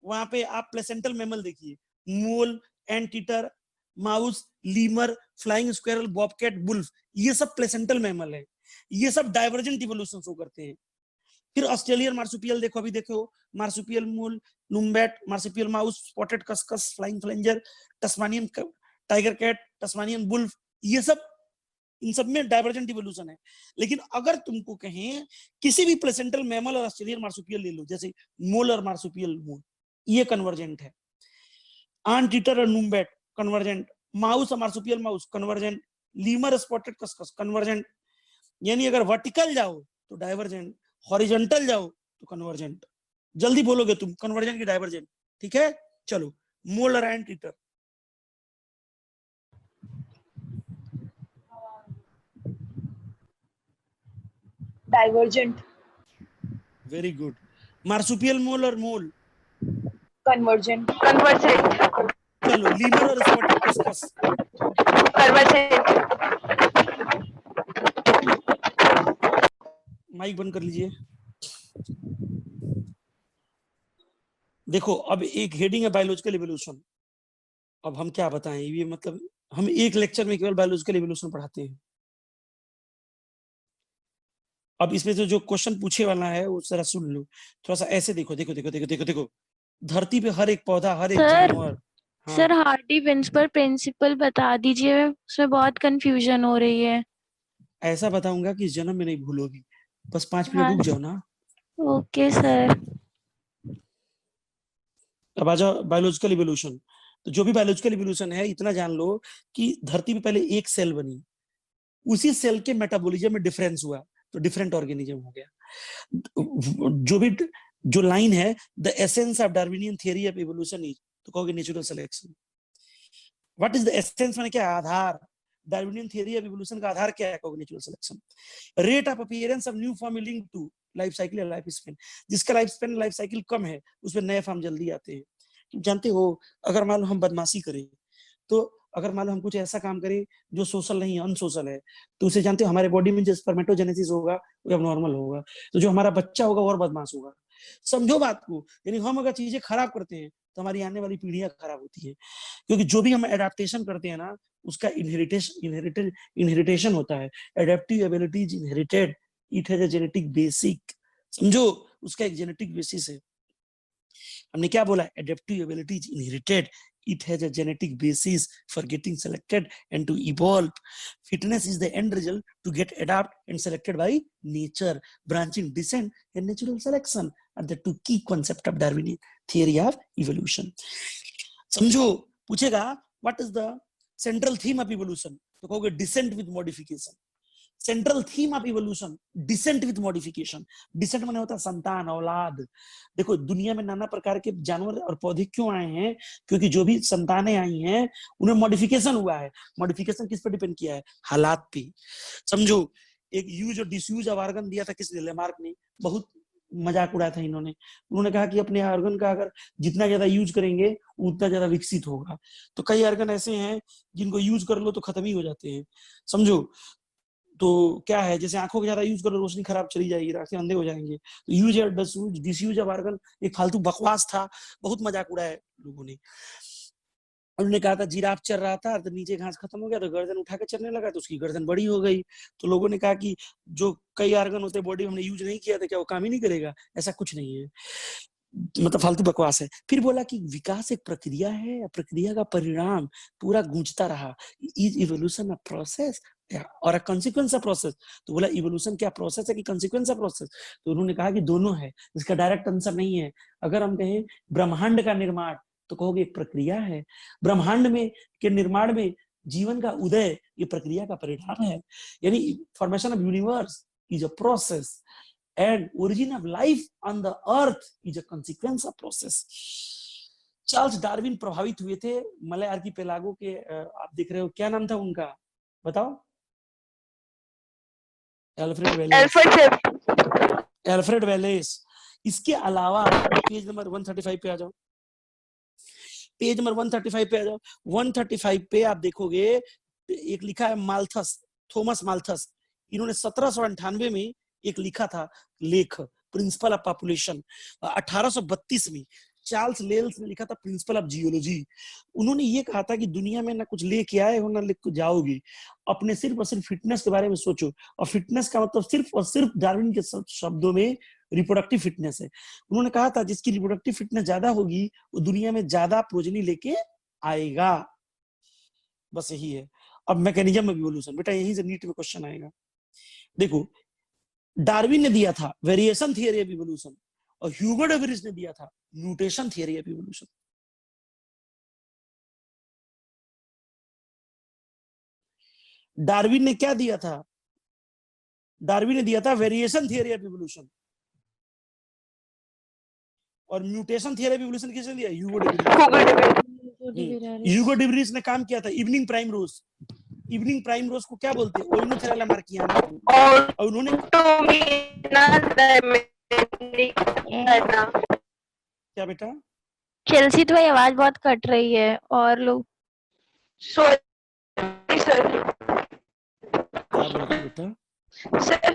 वहां पे आप प्लेसेंटल मैमल देखिए, mole, anteater, mouse, lemur, flying squirrel, bobcat, wolf, ये सब प्लेसेंटल मैमल है। ये सब डाइवर्जेंट इवोल्यूशन शो करते हैं। फिर ऑस्ट्रेलियन मार्सुपियल देखो, अभी देखो, marsupial mole, numbat, marsupial mouse, spotted cuscus, flying phalanger, Tasmanian tiger cat, Tasmanian wolf, ये सब, इन सब में डाइवर्जेंट इवोल्यूशन है। लेकिन अगर तुमको कहें किसी भी प्लेसेंटल मैमल और ऑस्ट्रेलियन मार्सुपियल ले लो, जैसे मोल और मार्सुपियल मोल, ये कन्वर्जेंट है। आंट ईटर और नुम्बैट कन्वर्जेंट, माउस और marsupial mouse convergent, lemur spotted cuscus convergent. यानी अगर वर्टिकल जाओ तो डाइवर्जेंट, हॉरिजॉन्टल जाओ तो कन्वर्जेंट। जल्दी बोलोगे तुम, कन्वर्जेंट की डाइवर्जेंट, ठीक है? चलो, मोल और ant eater. Divergent. Very good. Marsupial mole और मोल, कन्वर्जेंट। कन्वर्जेंट। चलो, लीमर और स्पॉटेड कस्कस, कन्वर्जेंट। माइक बंद कर लीजिए। देखो अब एक हेडिंग है बायोलॉजिकल इवोल्यूशन। अब हम क्या बताएं, ये मतलब हम एक लेक्चर में केवल बायोलॉजिकल इवोल्यूशन पढ़ाते हैं। अब इसमें तो जो क्वेश्चन पूछे वाला है वो जरा सुन लो, थोड़ा सा ऐसे देखो देखो देखो देखो देखो देखो, धरती पे हर एक पौधा, हर एक सर जानवर। हाँ सर हार्डी विंसपर प्रिंसिपल बता दीजिए, उसमें बहुत कंफ्यूजन हो रही है। ऐसा बताऊंगा कि इस जन्म में नहीं भूलोगी, बस 5 मिनट हाँ रुक जाओ ना। Okay sir. अब आ जाओ बायोलॉजिकल इवोल्यूशन। तो जो भी बायोलॉजिकल इवोल्यूशन है, इतना जान लो कि धरती पे पहले एक सेल बनी, उसी सेल के मेटाबॉलिज्म में डिफरेंस हुआ तो डिफरेंट ऑर्गेनिज्म हो गया। जो भी जो लाइन है, the essence of Darwinian theory of evolution is, तो कहोगे natural selection. What is the essence, माने क्या आधार, डार्विनियन थियरी ऑफ इवोल्यूशन का आधार क्या है, कहोगे natural selection. Rate of appearance of new form link to life cycle या लाइफ स्पेन, जिसका लाइफ साइकिल कम है उसमें नए फॉर्म जल्दी आते हैं। जानते हो, अगर मान लो हम बदमाशी करें, तो अगर मान लो हम कुछ ऐसा काम करें जो सोशल नहीं है, अनसोशल है, तो उसे जानते हो हमारे बॉडी में जो स्पर्मेटोजेनेसिस होगा वो एबनॉर्मल होगा, तो जो हमारा बच्चा होगा वो और बदमाश होगा। समझो बात को, यानी हम अगर चीजें खराब करते हैं तो हमारी आने वाली पीढ़ियां खराब होती है, क्योंकि जो भी हम एडेप्टेशन करते हैं ना, उसका इनहेरिटेशन होता है। Adaptive abilities inherited, it has a genetic basic. समझो, उसका एक जेनेटिक बेसिस है। हमने क्या बोला, adaptive abilities inherited, it has a genetic basis for getting selected and to evolve. Fitness is the end result to get adapted and selected by nature. Branching descent and natural selection are the two key concept of Darwinian theory of evolution. समझो, पूछेगा what is the central theme of evolution, तो कहोगे descent with modification. Central theme of evolution, descent with modification. Descent माने होता है संतान, औलाद। देखो दुनिया में नाना प्रकार के जानवर और पौधे क्यों आए हैं, क्योंकि जो भी संतानें आई हैं उन्हें मॉडिफिकेशन हुआ है। मॉडिफिकेशन किस पर डिपेंड किया है, हालात पे। समझो, एक यूज और डिसयूज ऑफ ऑर्गन दिया था किसने, लेमार्क ने। बहुत मजाक उड़ाया था इन्होंने। उन्होंने कहा कि अपने ऑर्गन का अगर जितना ज्यादा यूज करेंगे उतना ज्यादा विकसित होगा। तो कई ऑर्गन ऐसे हैं जिनको यूज कर लो तो खत्म ही हो जाते हैं। समझो, तो क्या है, जैसे आंखों के ज्यादा यूज करो रोशनी खराब चली जाएगी, आंखें अंधे हो जाएंगे। तो यूज और डिसयूज ऑफ ऑर्गन एक फालतू बकवास था, बहुत मजाक उड़ाया लोगों ने। उन्होंने कहा था जिराफ चल रहा था तो नीचे घास खत्म हो गया तो गर्दन उठा के चलने लगा तो उसकी गर्दन बड़ी हो गई। तो लोगों ने कहा कि जो कई ऑर्गन होते बॉडी में हमने यूज नहीं किया था, क्या वो काम ही नहीं करेगा? ऐसा कुछ नहीं है, मतलब फालतू बकवास है। फिर बोला कि विकास एक प्रक्रिया है, प्रक्रिया का परिणाम पूरा गूंजता रहा। इज इवोल्यूशन अ प्रोसेस और अ कॉन्सिक्वेंस ऑफ प्रोसेस? तो बोला इवोल्यूशन क्या प्रोसेस है कि कॉन्सिक्वेंस ऑफ प्रोसेस? तो उन्होंने कहा कि दोनों है, इसका डायरेक्ट आंसर नहीं है। अगर हम कहें ब्रह्मांड का निर्माण, तो कहोगे एक प्रक्रिया है। ब्रह्मांड में के निर्माण में जीवन का उदय ये प्रक्रिया का परिणाम है, यानी formation of universe is a process and origin of life on the earth is a consequence of process. Charles Darwin प्रभावित हुए थे मलय आर्किपेलागो के, आप देख रहे हो क्या नाम था उनका, बताओ? Alfred Wallace. Alfred Wallace. इसके अलावा पेज नंबर 135 पे आ जाओ, पेज नंबर 135 पे आ जाओ। 135 पे आप देखोगे एक लिखा है माल्थस, थॉमस माल्थस। इन्होंने 1798 में एक लिखा था लेख, प्रिंसिपल ऑफ पॉपुलेशन। 1832 में चार्ल्स लेल्स ने लिखा था प्रिंसिपल ऑफ जियोलॉजी। उन्होंने ये कहा था कि दुनिया में ना कुछ लेके आए हो ना लेके जाओगे, अपने सिर्फ और सिर्फ फिटनेस के बारे में सोचो। और फिटनेस का मतलब सिर्फ और सिर्फ डार्विन के शब्दों में रिप्रोडक्टिव फिटनेस है। उन्होंने कहा था जिसकी रिप्रोडक्टिव फिटनेस ज्यादा होगी वो दुनिया में ज्यादा प्रोजनी लेके आएगा। बस यही है। अब मैकेनिज्म ऑफ इवोल्यूशन, बेटा यहीं से नीट में क्वेश्चन आएगा। देखो, डार्विन ने दिया था वेरिएशन थियरी ऑफ इवोल्यूशन और ह्यूगो डे व्रिज ने दिया था mutation theory of evolution. Darwin ने क्या दिया था? डार्विन ने दिया था वेरिएशन थियरी ऑफ इवोल्यूशन, और म्यूटेशन थियरी ऑफ इवोल्यूशन किसने दिया? ह्यूगो डे व्रिज। ह्यूगो डे व्रिज ने काम किया था इवनिंग प्राइम रोज। इवनिंग प्राइम रोज को क्या बोलते हैं? ओइनोथेरेला मार्कियाना। और उन्होंने क्या बेटा? चेल्सी तुम्हारी आवाज बहुत कट रही है और लोग। Sorry sir. क्या बोलते बेटा? Sir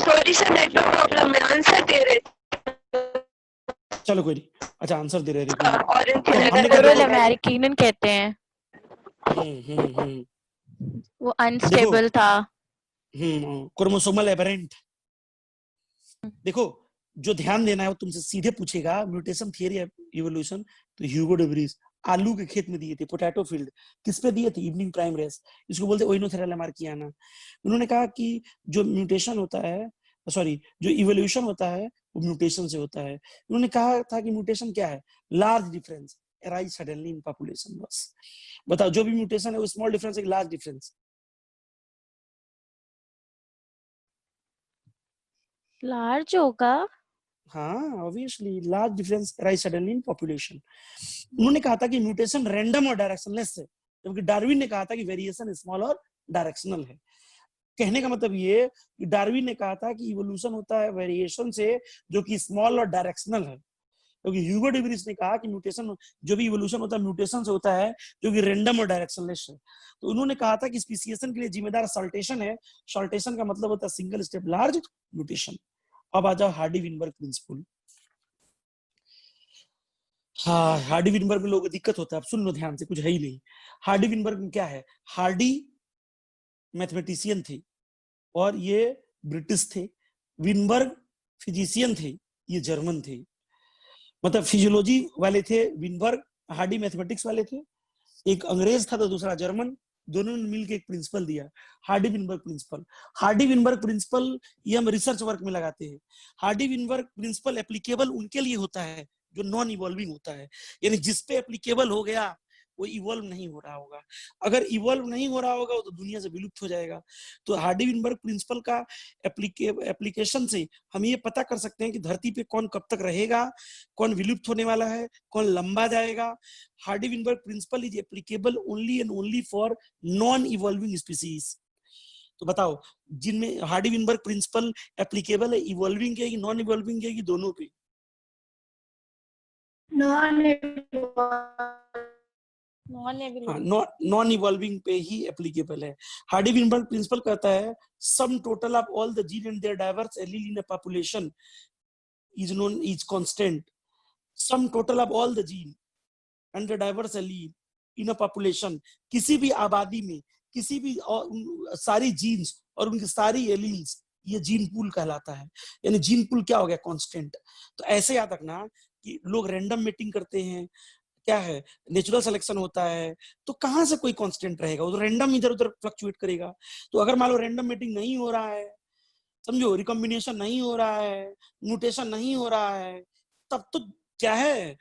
sorry sir, network problem है, आंसर दे रहे थे। चलो कोई नहीं, अच्छा आंसर दे रहे थे, कोई नहीं। और तो हमने क्या कोरल देखो, अमेरिकन कहते हैं, वो देखो, अनस्टेबल था। Chromosomal aberrant. देखो, जो ध्यान देना है वो तुमसे सीधे पूछेगा म्यूटेशन थियरी इवोल्यूशन, तो ह्यूगो डे व्रीज आलू के खेत में दिए थे, पोटैटो फील्ड, किस पे दिए थे? इवनिंग प्राइम रेस, इसको बोलते ओइनोथेरा लामार्कियाना। उन्होंने कहा कि जो म्यूटेशन होता है, सॉरी, जो इवोल्यूशन होता है वो म्यूटेशन से होता है। उन्होंने कहा था कि म्यूटेशन क्या है? Large difference arise suddenly in population. बस बताओ, जो भी म्यूटेशन है वो स्मॉल डिफरेंस एक लार्ज डिफरेंस। लार्ज होगा। हाँ, obviously large difference arise suddenly in population. उन्होंने कहा था कि म्यूटेशन रैंडम और डायरेक्शनलेस है, जबकि डार्विन ने कहा था कि वेरिएशन स्मॉल और डायरेक्शनल है। कहने का मतलब ये कि डार्विन ने कहा था कि इवोल्यूशन होता है वेरिएशन से, जो कि स्मॉल और डायरेक्शनल है, क्योंकि ह्यूगो डे व्रीज ने कहा कि म्यूटेशन, जो भी इवोल्यूशन होता है म्यूटेशन से होता है, जो कि रैंडम और डायरेक्शनलेस है। तो उन्होंने कहा था कि स्पीसिएशन के लिए जिम्मेदार सल्टेशन है। सल्टेशन का मतलब होता है सिंगल स्टेप लार्ज म्यूटेशन। अब आ जाओ हार्डी विनबर्ग प्रिंसिपल। हाँ, हार्डी विनबर्ग में लोगों को दिक्कत होता है, अब सुन लो ध्यान से, कुछ है ही नहीं। हार्डी विनबर्ग में क्या है? हार्डी मैथमेटिशियन थे और ये ब्रिटिश थे। विनबर्ग फिजिशियन थे, ये जर्मन थे। मतलब फिजियोलॉजी वाले थे विनबर्ग, हार्डी मैथमेटिक्स वाले थे। एक अंग्रेज था तो दूसरा जर्मन, दोनों ने मिलकर एक प्रिंसिपल दिया, Hardy Weinberg principal. Hardy Weinberg principal ये हम रिसर्च वर्क में लगाते हैं। हार्डी विनबर्ग प्रिंसिपल एप्लीकेबल उनके लिए होता है जो नॉन इवॉल्विंग होता है, यानी जिस पे एप्लीकेबल हो गया वो इवॉल्व नहीं हो रहा होगा। अगर इवॉल्व नहीं हो रहा होगा वो तो दुनिया से विलुप्त हो जाएगा। तो हार्डी विनबर्ग प्रिंसिपल का एप्लीकेशन से हम ये पता कर सकते हैं कि धरती पे कौन कब तक रहेगा, कौन विलुप्त होने वाला है, कौन लंबा जाएगा। Hardy Weinberg principal is applicable only and only for non evolving species. तो बताओ, जिनमें हार्डी विनबर्ग प्रिंसिपल एप्लीकेबल है, इवॉल्विंग के कि नॉन इवॉल्विंग के कि दोनों पे? हाँ, नॉन इवॉल्विंग पे ही एप्लीकेबल है। हार्डी विनबर्ग प्रिंसिपल कहता है sum total of all the gene and their diverse allele in a population is known is constant. Sum total of all the gene and the diverse allele in a population, किसी भी आबादी में किसी भी सारी jeans और उनकी सारी एलील्स, ये जीन पूल कहलाता है। यानी जीन पूल क्या हो गया? कांस्टेंट। तो ऐसे याद रखना कि लोग रैंडम मीटिंग करते हैं, क्या है, नेचुरल सिलेक्शन होता है, तो कहां से कोई कांस्टेंट रहेगा? वो तो रैंडम इधर उधर फ्लक्चुएट करेगा। तो अगर मान लो रैंडम मीटिंग नहीं हो रहा है, समझो, रिकॉम्बिनेशन नहीं हो रहा है, म्यूटेशन नहीं हो रहा है, तब तो क्या है,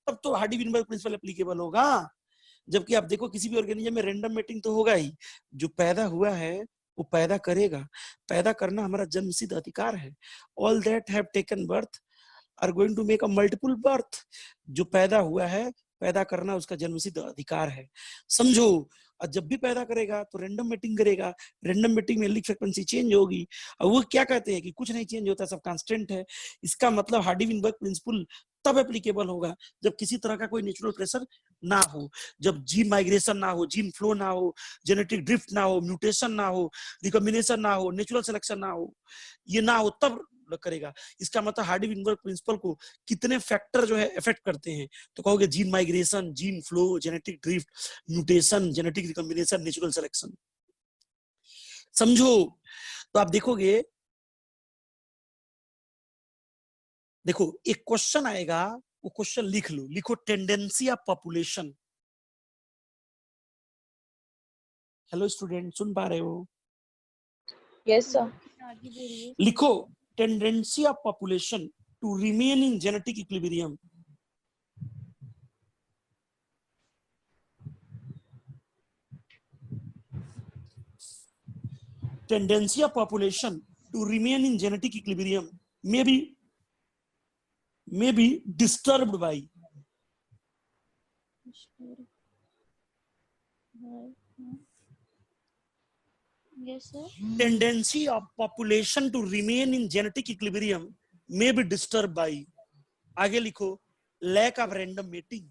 तब तो हार्डी विनबर्ग प्रिंसिपल एप्लीकेबल होगा। जबकि आप देखो किसी भी ऑर्गेनिज्म में रैंडम मीटिंग तो होगा ही, जो पैदा हुआ है वो पैदा करेगा। पैदा करना हमारा जन्मसिद्ध अधिकार है। All that have taken birth are going to make a multiple birth. जो पैदा हुआ है, पैदा करना उसका जन्मसिद्ध अधिकार है, समझो। और जब भी पैदा करेगा तो रैंडम मीटिंग करेगा, रैंडम मीटिंग में एलिक फ्रीक्वेंसी चेंज होगी। और वो क्या कहते हैं कि कुछ नहीं चेंज होता, सब कांस्टेंट है। इसका मतलब हार्डी विनबर्ग प्रिंसिपल तब एप्लीकेबल होगा जब किसी तरह का कोई नेचुरल प्रेशर ना हो, जब जीन माइग्रेशन ना हो, जीन फ्लो ना हो, जेनेटिक ड्रिफ्ट ना हो, म्यूटेशन ना हो, रिकॉम्बिनेशन ना हो, नेचुरल सिलेक्शन ना हो, ये ना हो तब करेगा। इसका मतलब हार्डी विनबर्ग प्रिंसिपल को कितने फैक्टर जो है इफेक्ट करते हैं? तो कहोगे gene migration, gene flow, genetic drift, mutation, genetic recombination, natural selection, समझो। तो आप देखोगे, देखो एक क्वेश्चन आएगा, वो क्वेश्चन लिख लो, लिखो tendency of population. Hello student, सुन पा रहे हो? Yes, sir. लिखो tendency of population to remain in genetic equilibrium. Tendency of population to remain in genetic equilibrium may be disturbed by Yes, sir. tendency of population to remain in genetic equilibrium may be disturbed by, आगे लिखो, lack of random mating,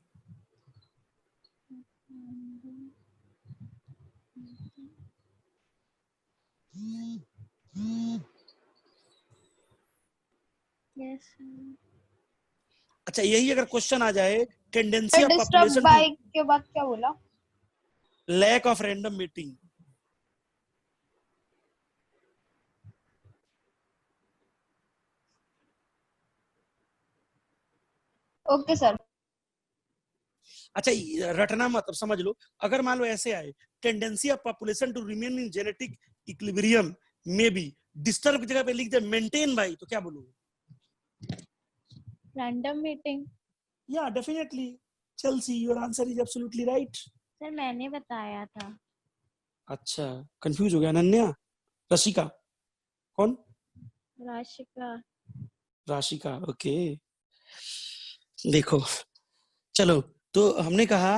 अच्छा, यही अगर question आ जाए tendency of disturb population by के बाद क्या बोला? Lack of random meeting, okay sir. अच्छा रटना मत, अब समझ लो। अगर मान लो ऐसे आए tendency of population to remain in genetic equilibrium में बी, डिस्टर्ब की जगह पे लिख दे मेंटेन बाई, तो क्या बोलोगे? Random meeting. या डेफिनेटली चेल्सी, your answer is absolutely right. Sir मैंने बताया था। अच्छा, कंफ्यूज हो गया। अनन्या, रशिका, कौन? राशिका। राशिका, ओके। देखो चलो, तो हमने कहा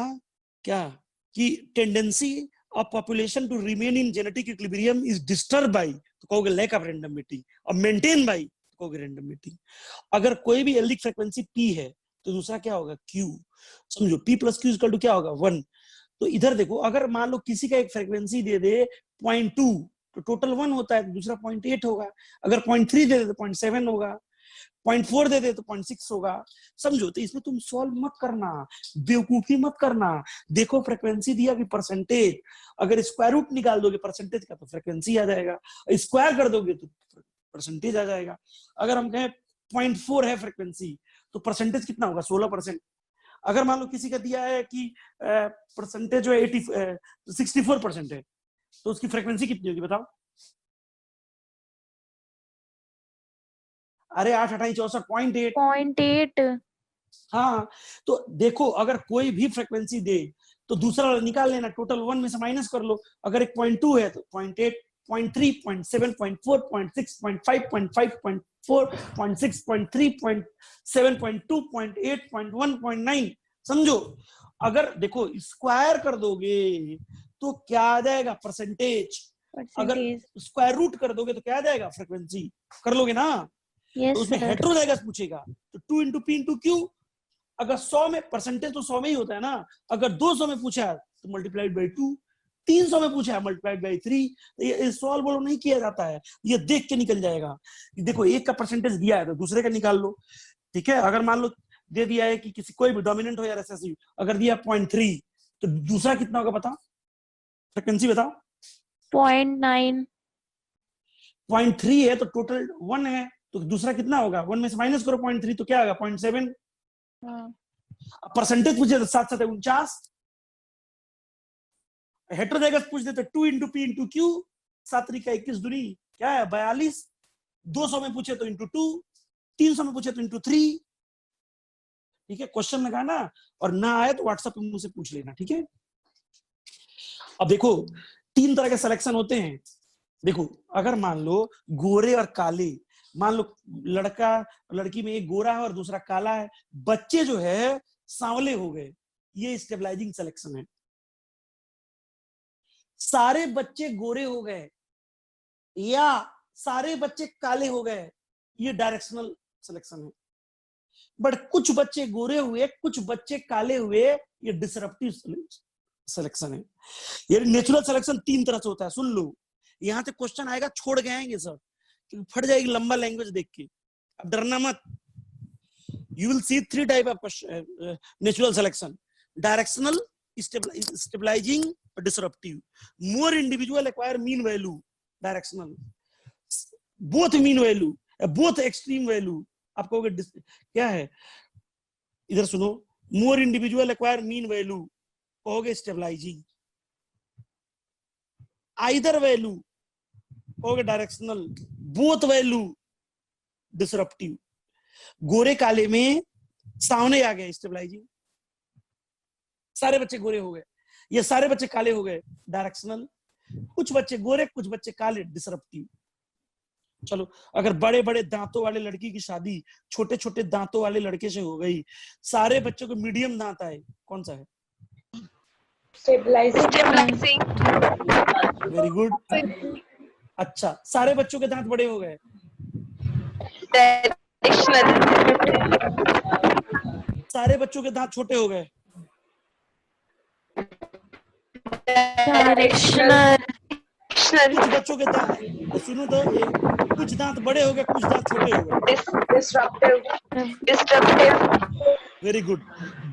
क्या कि tendency of population to remain in genetic equilibrium is disturb by, तो कहोगे लैक ऑफ रैंडम मीटिंग, और मेंटेन बाय तो कहोगे रैंडम मीटिंग। अगर कोई भी एल्डिक फ्रीक्वेंसी p है तो दूसरा क्या होगा? q। समझो p plus q equal to क्या होगा? 1। तो इधर देखो, अगर मान लो किसी का एक फ्रीक्वेंसी दे दे 0.2 तो टोटल 1 होता है, तो दूसरा 0.8 होगा। अगर 0.3 दे दे तो 0.7 होगा, 0.4 दे दे तो 0.6 होगा। समझो, तो इसमें तुम सॉल्व मत करना, बेवकूफी मत करना। देखो फ्रीक्वेंसी दिया कि परसेंटेज, अगर स्क्वायर रूट निकाल दोगे परसेंटेज का तो फ्रीक्वेंसी आ जाएगा, स्क्वायर कर दोगे तो परसेंटेज आ जाएगा। अगर हम कहें 0.4 है फ्रीक्वेंसी तो परसेंटेज कितना होगा? 16%। अगर मान लो किसी का दिया है कि परसेंटेज जो है 64% है तो उसकी फ्रीक्वेंसी कितनी होगी बताओ? अरे 8 28 64 0.8। 0.8। हाँ, तो देखो अगर कोई भी फ्रीक्वेंसी दे तो दूसरा वाला निकाल लेना, टोटल 1 में से माइनस कर लो। अगर एक 0.2 है तो 0.8, 0.3, 0.7, 0.4, 0.6, 0.5, 0.5, 0.4, 0.6, 0.3, 0.7, 0.2, 0.8, 0.1, 0.9। समझो, अगर देखो स्क्वायर कर दोगे तो क्या आ जाएगा? परसेंटेज। अगर स्क्वायर रूट कर दोगे तो क्या आ जाएगा? फ्रीक्वेंसी। कर लोगे ना? यस तो उसमें सर। हेटेरोजाइगस पूछेगा तो 2 इंटू पी इंटू क्यू। अगर 100 में, परसेंटेज तो 100 में ही होता है ना, अगर 200 में पूछा है तो मल्टीप्लाइड बाई 2, 300 में पूछा है मल्टीप्लाइड बाई 3। तो ये सॉल्व बोलो नहीं किया जाता है, ये देख के निकल जाएगा। देखो एक का परसेंटेज दिया है तो दूसरे का निकाल लो, ठीक है? अगर मान लो दे दिया है कि किसी कोई भी डोमिनेंट हो या रिसेसिव, अगर दिया 0.3 तो दूसरा कितना होगा बताओ? फ्रीक्वेंसी बताओ। 0.9। 0.3 है तो टोटल 1 है, तो दूसरा कितना होगा? 1 में से माइनस करो 0.3 तो क्या होगा? 0.7। परसेंटेज पूछे तो 7 7 49। हेटेरोजाइगस पूछ दे तो 2 इंटू पी इंटू क्यू, 7 3 का 21 दूनी क्या है? 42। 200 में पूछे तो इंटू 2, 300 में पूछे तो इंटू 3। ठीक है, क्वेश्चन लगाना, और ना आए तो व्हाट्सएप पे मुझसे पूछ लेना, ठीक है? अब देखो 3 तरह के सिलेक्शन होते हैं। देखो अगर मान लो गोरे और काले, मान लो लड़का लड़की में एक गोरा है और दूसरा काला है, बच्चे जो है सांवले हो गए, ये स्टेबलाइजिंग सिलेक्शन है। सारे बच्चे गोरे हो गए या सारे बच्चे काले हो गए, ये डायरेक्शनल सिलेक्शन है। बट कुछ बच्चे गोरे हुए, कुछ बच्चे काले हुए, ये डिसरप्टिव सिलेक्शन है। ये नेचुरल सिलेक्शन 3 तरह से होता है, सुन लो। यहां से क्वेश्चन आएगा, छोड़ के आएंगे सर, क्योंकि फट जाएगी लंबा लैंग्वेज देख के। अब डरना मत। You will see 3 type of natural selection: directional, stabilising, disruptive. More individual acquire mean value, directional. Both mean value, both extreme value. आप कहोगे क्या है? इधर सुनो, more individual acquire mean value, कहोगे स्टेबलाइजिंग। आइदर वैल्यू, कहोगे डायरेक्शनल। Both value, disruptive. गोरे काले में सामने आ गए, स्टेबलाइजिंग। सारे बच्चे गोरे हो गए, ये सारे बच्चे काले हो गए, डायरेक्शनल। कुछ बच्चे गोरे, कुछ बच्चे काले, डिसरप्टिव। चलो, अगर बड़े बड़े दांतों वाले लड़की की शादी छोटे छोटे दांतों वाले लड़के से हो गई, सारे बच्चों को मीडियम दांत आए, कौन सा है? स्टेबलाइजिंग। Very good. अच्छा, सारे बच्चों के दांत बड़े हो गए, डायरेक्शनल। सारे बच्चों के दांत छोटे हो गए, डायरेक्शनल। कुछ बच्चों के दांत और सुनो तो कुछ दांत बड़े हो गए, कुछ दांत छोटे हो गए। डिस्ट्रक्टिव। Very good.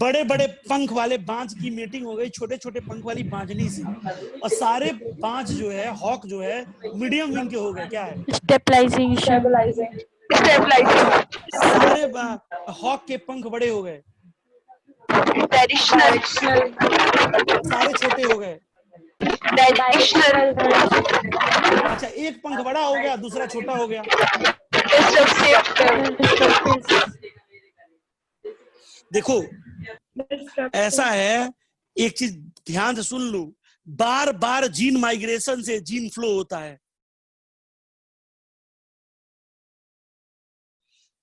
बड़े बड़े पंख वाले बाज की मीटिंग हो गई छोटे छोटे पंख वाली बाजनी से, और सारे बाज जो है, हॉक जो है, मीडियम विंग के हो गए। क्या है? स्टेबलाइजेशन। सारे हॉक के पंख बड़े हो गए, डायरेक्शनल। सारे छोटे हो गए। डायरेक्शनल। अच्छा, एक पंख बड़ा हो गया, दूसरा छोटा हो गया। देखो ऐसा है, एक चीज ध्यान से सुन लो, बार बार जीन माइग्रेशन से जीन फ्लो होता है।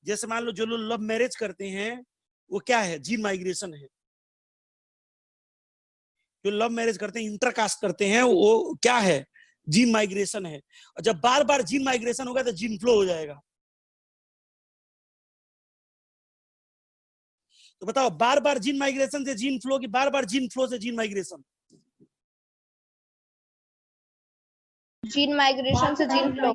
जैसे मान लो जो लोग लव मैरिज करते हैं वो क्या है? जीन माइग्रेशन है। जो लव मैरिज करते हैं, इंटरकास्ट करते हैं, वो क्या है? जीन माइग्रेशन है। और जब बार बार जीन माइग्रेशन होगा तो जीन फ्लो हो जाएगा। तो बताओ, बार बार जीन माइग्रेशन से जीन फ्लो की बार बार जीन फ्लो से जीन माइग्रेशन? जीन माइग्रेशन से जीन फ्लो।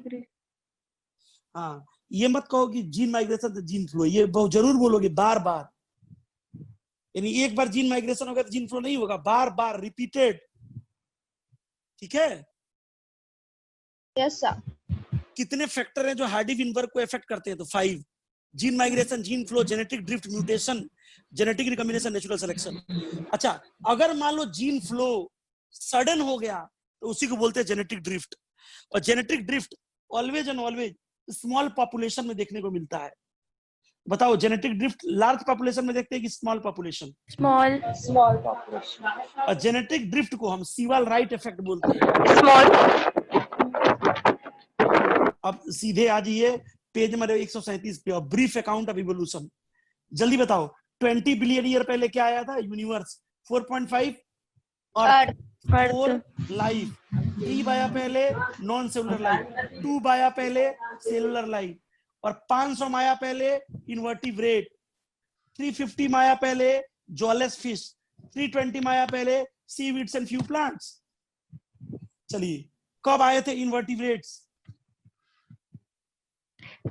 हाँ, ये मत कहो कि जीन माइग्रेशन से जीन फ्लो, ये बहुत जरूर बोलोगे बार बार। यानी एक बार जीन माइग्रेशन होगा तो जीन फ्लो नहीं होगा, बार बार रिपीटेड। ठीक है? Yes sir. कितने फैक्टर हैं जो हार्डी विनबर्ग को इफेक्ट करते हैं? तो 5। Gene migration, gene flow, genetic drift, mutation, genetic recombination, natural selection. अच्छा, अगर मान लो जीन फ्लो सडन हो गया तो उसी को बोलते हैं जेनेटिक ड्रिफ्ट। और genetic drift always and always small population में देखने को मिलता है। बताओ, जेनेटिक ड्रिफ्ट लार्ज पॉपुलेशन में देखते हैं कि स्मॉल पॉपुलेशन? Small population. और जेनेटिक ड्रिफ्ट को हम सीवाल राइट इफेक्ट बोलते हैं। स्मॉल। अब सीधे आ जाइए पेज नंबर 137 पे, और ब्रीफ अकाउंट ऑफ इवोल्यूशन। जल्दी बताओ, 20 बिलियन ईयर पहले क्या आया था? यूनिवर्स। 4.5 अर्थ, 4 लाइफ, 3 आया पहले नॉन सेलुलर लाइफ, 2 आया पहले सेलुलर लाइफ, और 500 आया पहले इन्वर्टिब्रेट, 350 आया पहले जॉलेस फिश, 320 आया पहले सीवीड्स एंड फ्यू प्लांट्स। चलिए, कब आए थे इन्वर्टिब्रेट्स?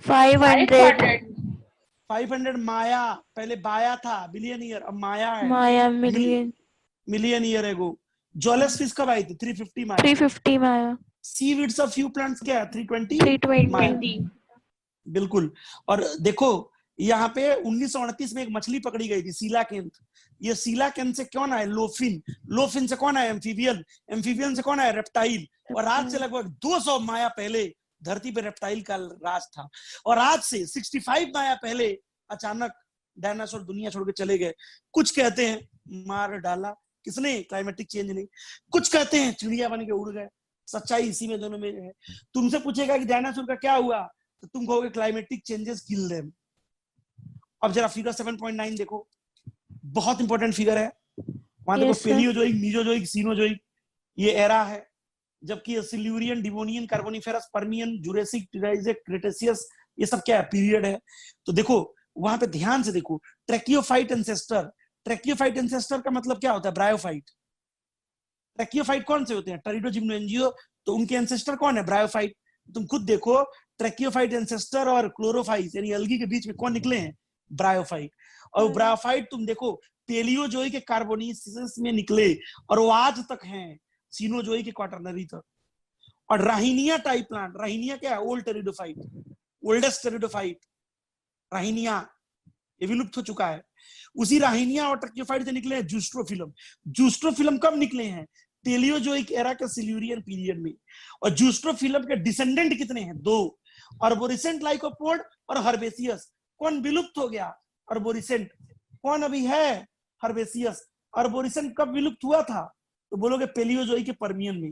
500 माया, पहले बाया था बिलियन ईयर, अब माया है माया million year ago. Jawless fish कब आई थी? 350 माया। 350 माया। सीवीड्स ऑफ फ्यू प्लांट्स क्या है? 320 320। बिल्कुल। और देखो यहाँ पे 1938 में एक मछली पकड़ी गई थी, सीलाकेंथ। ये सीलाकेंथ से कौन आया? लोफिन। लोफिन से कौन आया? एम्फीबियन। एम्फीबियन से कौन आया? रेप्टाइल। और आज से लगभग 200 माया पहले धरती पे रेप्टाइल का राज था। और आज से 65 माया पहले अचानक डायनासोर दुनिया छोड़ के चले गए। कुछ कहते हैं मार डाला किसने? क्लाइमेटिक चेंज ने। कुछ कहते हैं चिड़िया बन के उड़ गए। सच्चाई इसी में दोनों में है। तुमसे पूछेगा कि डायनासोर का क्या हुआ, तो तुम कहोगे क्लाइमेटिक चेंजेस किल देम। अब जरा फिगर 7.9 देखो, बहुत इंपॉर्टेंट फिगर है। वहां देखो, पेलियोजोइक, मीजोजोइक, सीनोजोइक, ये एरा है। जबकि Silurian, Devonian, Carboniferous, Permian, Jurassic, Triassic, Cretaceous, ये सब क्या है? पीरियड है। तो देखो वहां पे ध्यान से देखो, ट्रैकियोफाइट एंसेस्टर। ट्रैकियोफाइट एंसेस्टर का मतलब क्या होता है? ब्रायोफाइट। ट्रैकियोफाइट कौन से होते हैं? टेरिडोजिम्नोएंजियो। तो उनके एंसेस्टर कौन है? ब्रायोफाइट। तुम खुद देखो, ट्रैकियोफाइट एंसेस्टर और क्लोरोफाइट यानी अलगी के बीच में कौन निकले हैं? ब्रायोफाइट। और ब्रायोफाइट तुम देखो पेलियोजोइक के कार्बोनिफेरस में निकले, और वो आज तक हैं सीनोजोइक के क्वाटरनरी तक। और राहिनिया टाइप प्लांट, राहिनिया क्या है? ओल्ड टेरिडोफाइट, ओल्डेस्ट टेरिडोफाइट राहिनिया, ये विलुप्त हो चुका है। उसी राहिनिया और ट्रैकियोफाइट से निकले हैं जूस्ट्रोफिलम। जूस्ट्रोफिलम कब निकले हैं? पेलियोजोइक एरा के सिल्यूरियन पीरियड में। और जूस्ट्रोफिलम के डिसेंडेंट कितने हैं? 2, आर्बोरिसेंट लाइकोपोड और हर्बेसियस। कौन विलुप्त हो गया? आर्बोरिसेंट। कौन अभी है? हर्बेसियस। आर्बोरिसेंट कब विलुप्त हुआ था? तो बोलोगे पेलियोजोइक के पर्मियन में।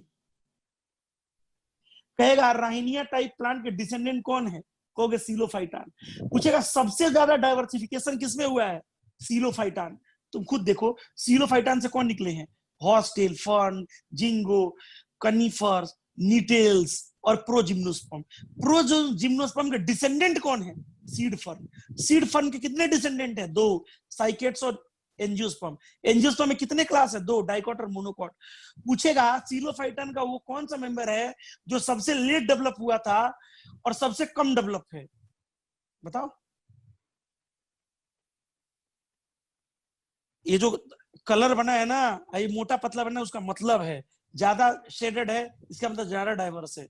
कहेगा राहिनिया टाइप प्लांट के डिसेंडेंट कौन है? कहोगे सीलोफाइटान। पूछेगा सबसे ज्यादा डाइवर्सिफिकेशन किसमें हुआ है? सीलोफाइटान। तुम खुद देखो, सीलोफाइटान से कौन निकले हैं? हॉर्सटेल, फर्न, जिंगो, कनीफर्स, नीटेल्स और प्रोजिम्नोस्पर्म। प्रोजिम्नोस्पर्म के डिसेंडेंट कौन है? Seed fern. सीड फर्न के कितने डिसेंडेंट है? 2, साइकेट्स और एंजियोस्पर्म। एंजियोस्पर्म में कितने क्लास है? 2, डाइकॉट और मोनोकॉट। पूछेगा सीलोफाइटन का वो कौन सा मेंबर है जो सबसे लेट डेवलप हुआ था और सबसे कम डेवलप है? बताओ। ये जो कलर बना है ना, ये मोटा पतला बना है, उसका मतलब है ज्यादा शेडेड है, इसका मतलब ज्यादा डाइवर्स है।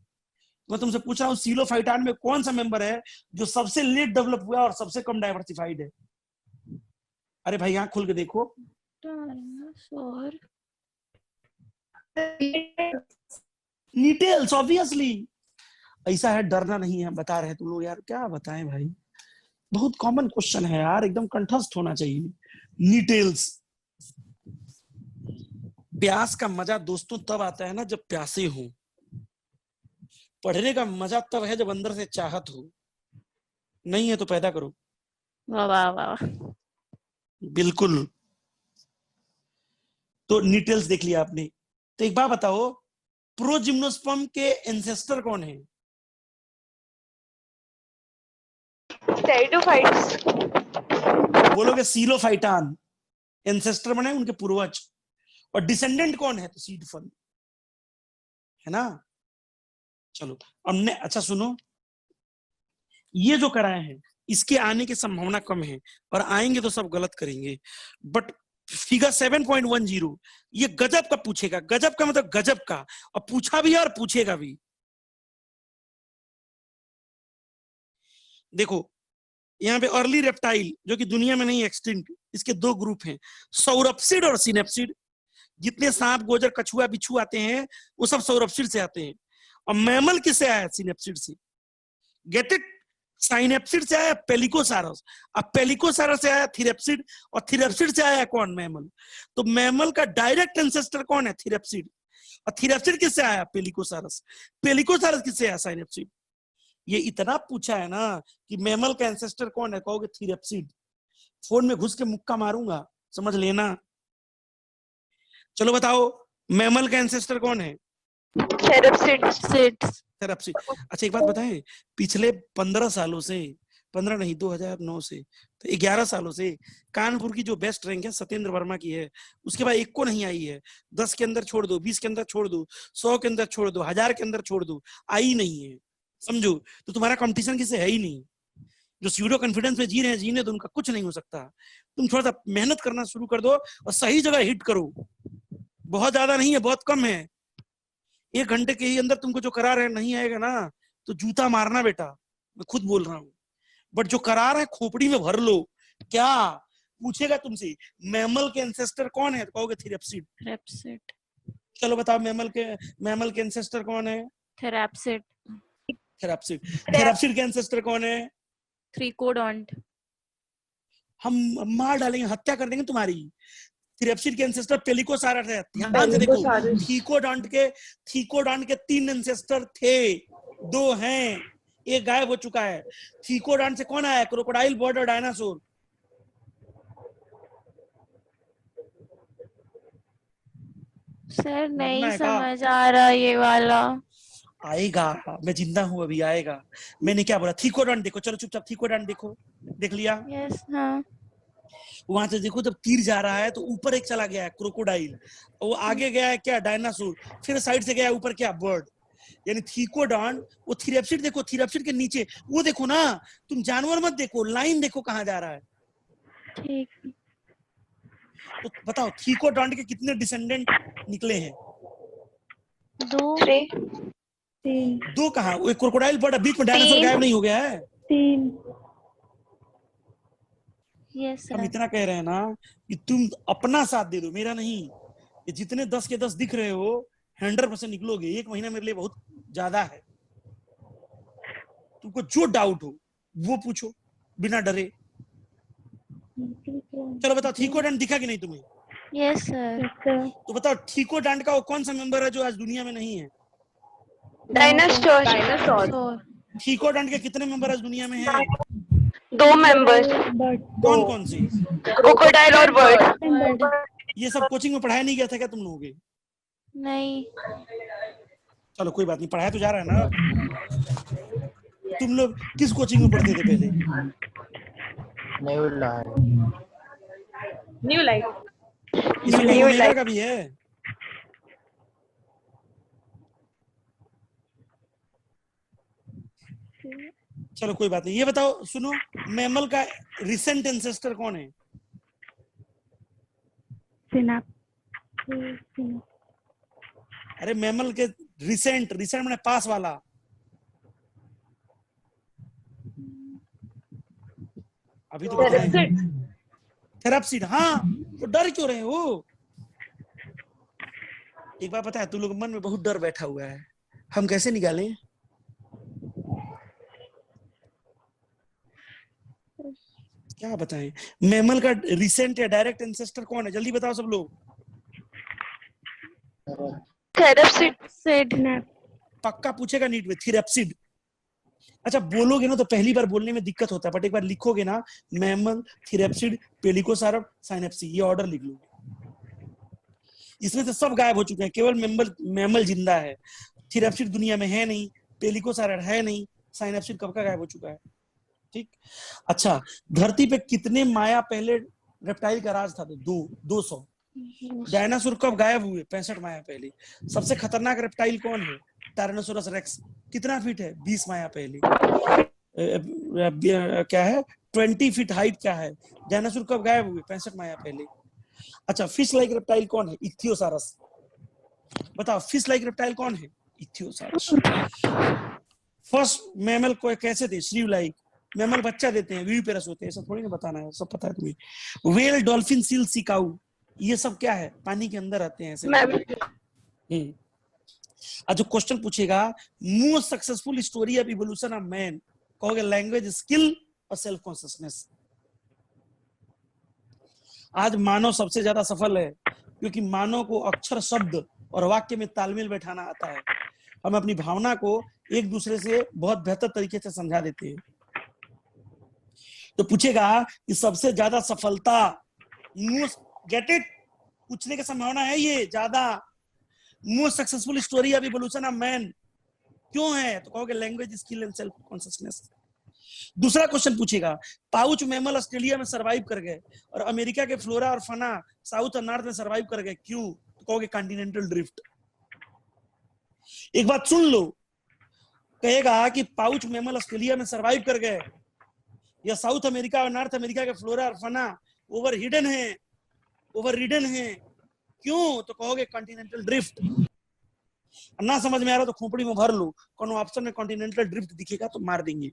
मैं तुमसे पूछ रहा हूँ सीलोफाइटान में कौन सा मेंबर है जो सबसे लेट डेवलप हुआ और सबसे कम डाइवर्सिफाइड है? अरे भाई यहाँ खुल के देखो। डायनासोर। Gnetales, obviously. ऐसा है, डरना नहीं है, बता रहे तुम लोग यार, क्या बताएं भाई, बहुत कॉमन क्वेश्चन है यार, एकदम कंठस्थ होना चाहिए। नीटेल्स। प्यास का मजा दोस्तों तब आता है ना जब प्यासे हो। पढ़ने का मजा तब है जब अंदर से चाहत हो। नहीं है तो पैदा करो। वाह वाह वाह। बिल्कुल। तो नीटेल्स देख लिया आपने। तो एक बात बताओ, प्रोजिम्नोस्पर्म के एंसेस्टर कौन है? टेरिडोफाइट्स। बोलोगे सीलोफाइटान। एंसेस्टर बने उनके पूर्वज। और डिसेंडेंट कौन है? तो सीड फल है ना। चलो हमने, अच्छा सुनो, ये जो कराए हैं इसके आने की संभावना कम है, और आएंगे तो सब गलत करेंगे। बट फिगर 7.10 ये गजब का पूछेगा। गजब का मतलब गजब का, और पूछा भी है और पूछेगा भी। देखो यहाँ पे अर्ली रेप्टाइल जो कि दुनिया में नहीं, एक्सटिंक्ट, इसके 2 ग्रुप हैं, सौरपसिड और सिनेप्सिड। जितने सांप, गोजर, कछुआ, बिच्छू आते हैं वो सब सौरपसिड से आते हैं। और मैमल किससे आया? सिनेप्सिड से। Get it? साइनेप्सिड से आया पेलिकोसारस, अब पेलिकोसारस से आया थीरेप्सिड, और थीरेप्सिड से आया कौन? मैमल। तो मैमल का डायरेक्ट एंसेस्टर कौन है? थीरेप्सिड। और थीरेप्सिड किससे आया? पेलिकोसारस। पेलिकोसारस किससे आया? साइनेप्सिड। ये इतना पूछा है ना कि मैमल का एंसेस्टर कौन है, कहोगे थीरेप्सिड, फोन में घुस के मुक्का मारूंगा, समझ लेना। चलो बताओ मैमल का एंसेस्टर कौन है? थेरेप्सिड्स। सिट्स। थेरेप्सिड। अच्छा एक बात बताएं, पिछले 15 सालों से, 15 नहीं 2009 से, तो 11 सालों से कानपुर की जो बेस्ट रैंक है सत्येंद्र वर्मा की है, उसके बाद एक को नहीं आई है। 10 के अंदर छोड़ दो, 20 के अंदर छोड़ दो, 100 के अंदर छोड़ दो, 1000 के अंदर छोड़ दो, आई नहीं है। समझो, तो तुम्हारा कंपटीशन किसी है ही नहीं। जो स्यूडो कॉन्फिडेंस में जी रहे हैं, जीने तो उनका कुछ नहीं हो सकता। तुम थोड़ा सा मेहनत करना शुरू कर दो और सही जगह हिट करो। बहुत ज्यादा नहीं है, बहुत कम है। 1 घंटे के ही अंदर तुमको जो करा रहे नहीं आएगा ना तो जूता मारना बेटा, मैं खुद बोल रहा हूँ। बट जो करा रहे खोपड़ी में भर लो। क्या पूछेगा तुमसे? मैमल के एंसेस्टर कौन है? तो कहोगे थीरेप्सिड। थेरेप्सिड। चलो बताओ मैमल के एंसेस्टर कौन है? थेरेप्सिड। थेरेप्सिड। थेरेप्सिड के एंसेस्टर कौन है? थ्रीकोडोंट। हम मार डालेंगे, हत्या कर देंगे तुम्हारी। थीरेप्सिड के एंसेस्टर पेलिकोसारस है। ध्यान से देखो, थीकोडोंट के 3 एंसेस्टर थे, 2 हैं, एक गायब हो चुका है। थीकोडोंट से कौन आया? क्रोकोडाइल, बर्ड और डायनासोर। सर नहीं मरना है का? समझ आ रहा ये वाला। आएगा, मैं जिंदा हूं, अभी आएगा। मैंने क्या बोला? थीकोडोंट देखो, चलो चुपचाप थीकोडोंट देखो। देख लिया? यस। हाँ। वहां से देखो, जब तीर जा रहा है तो ऊपर एक चला गया है क्रोकोडाइल, वो आगे गया है क्या? डायनासोर, फिर साइड से गया ऊपर क्या? बर्ड। यानी थीकोडोंट, वो थीरेप्सिड देखो, थीरेप्सिड के नीचे वो देखो ना, तुम जानवर मत देखो, लाइन देखो कहाँ जा रहा है। ठीक। तो बताओ थीकोडोंट के कितने डिसेंडेंट निकले हैं? 2। 3 2 कहाँ? वो क्रोकोडाइल बर्ड, बीच में डायनासोर 3 गायब नहीं हो गया है। 3 यस हम सर। इतना कह रहे हैं ना कि तुम अपना साथ दे दो, मेरा नहीं। ये जितने 10 के 10 दिख रहे हो 100% निकलोगे। 1 महीना मेरे लिए बहुत ज्यादा है। तुमको जो डाउट हो वो पूछो बिना डरे। चलो बताओ थीकोडोंट दिखा कि नहीं तुम्हें? Yes sir. तो बताओ थीकोडोंट का वो कौन सा मेंबर है जो आज दुनिया में नहीं है? डायनासोर। डायनासोर। थीकोडोंट के कितने मेंबर आज दुनिया में हैं? 2 मेंबर्स, कौन कौन से? क्रोकोडाइल और बर्ड। ये सब कोचिंग में पढ़ाया नहीं गया था क्या तुम लोगों के? नहीं। चलो कोई बात नहीं, पढ़ाया तो जा रहा है ना। तुम लोग किस कोचिंग में पढ़ते थे पहले? New life. इसमें New ओमेगा life. का भी है। चलो कोई बात नहीं, ये बताओ, सुनो, मैमल का रिसेंट एंसेस्टर कौन है? अरे मैमल के रिसेंट, रिसेंट मैंने पास वाला। अभी तो बताएं। थेराप्सिड। हाँ, तो डर क्यों रहे हो? एक बार पता है, तुम लोग मन में बहुत डर बैठा हुआ है, हम कैसे निकालें? क्या बताएं? मैमल का रिसेंट या डायरेक्ट एंसेस्टर कौन है? जल्दी बताओ सब लोग। थेराप्सिड। पक्का पूछेगा नीट में, थेराप्सिड। अच्छा बोलोगे ना तो पहली बार बोलने में दिक्कत होता है, बट एक बार लिखोगे ना, मैमल, थेराप्सिड, पेलिकोसाउरस, साइनेप्सी, ये ऑर्डर लिख लो। इसमें से सब गायब हो चुके हैं, केवल मैमल जिंदा है। थेराप्सिड दुनिया में है नहीं, पेलिकोसाउरस है नहीं, साइनेप्सिड कब का गायब हो चुका है। ठीक। अच्छा, धरती पे कितने माया पहले रेप्टाइल का राज था? 200। डायनासोर कब गायब हुए? 65 माया पहले। सबसे खतरनाक रेप्टाइल कौन है? Tyrannosaurus racks. कितना फीट है? 20 माया पहले। क्या है? 20 फीट हाइट क्या है? डायनासोर कब गायब हुए? 65 माया पहले। अच्छा, फिश लाइक रेप्टाइल कौन है? इक्थियोसारस। बताओ, फिश लाइक रेप्टाइल कौन है? इक्थियोसारस। फर्स्ट मैमल को कैसे थे? श्रीव लाइक। मैमल बच्चा देते हैं, विविपेरस होते हैं, ऐसा थोड़ी ना बताना है, सब पता है तुम्हें। वेल, डॉल्फिन, सील, सिकाऊ, ये सब क्या है? पानी के अंदर आते हैं ऐसे। आज जो क्वेश्चन पूछेगा, most successful story of evolution of man, कहोगे लैंग्वेज, स्किल और सेल्फ कॉन्शियसनेस। आज मानव सबसे ज्यादा सफल है क्योंकि मानव को अक्षर, शब्द और वाक्य में तालमेल बैठाना आता है। हम अपनी भावना को एक दूसरे से बहुत बेहतर तरीके से समझा देते हैं। तो पूछेगा कि सबसे ज्यादा सफलता, गेट इट, पूछने की संभावना है ये ज्यादा। Most successful story of evolution of man क्यों है? तो कहोगे language, skill and self consciousness. दूसरा क्वेश्चन पूछेगा, पाउच मैमल ऑस्ट्रेलिया में सरवाइव कर गए और अमेरिका के फ्लोरा और फना साउथ और नॉर्थ में सरवाइव कर गए, क्यों? तो कहोगे कॉन्टिनेंटल ड्रिफ्ट। एक बात सुन लो, कहेगा कि पाउच मैमल ऑस्ट्रेलिया में सरवाइव कर गए या साउथ अमेरिका और नॉर्थ अमेरिका के फ्लोरा और फना ओवर रिडन है, क्यों? तो कहोगे कॉन्टिनेंटल ड्रिफ्ट। ना समझ में आ रहा तो खोपड़ी में भर लो, कौन ऑप्शन में कॉन्टिनेंटल ड्रिफ्ट दिखेगा तो मार देंगे।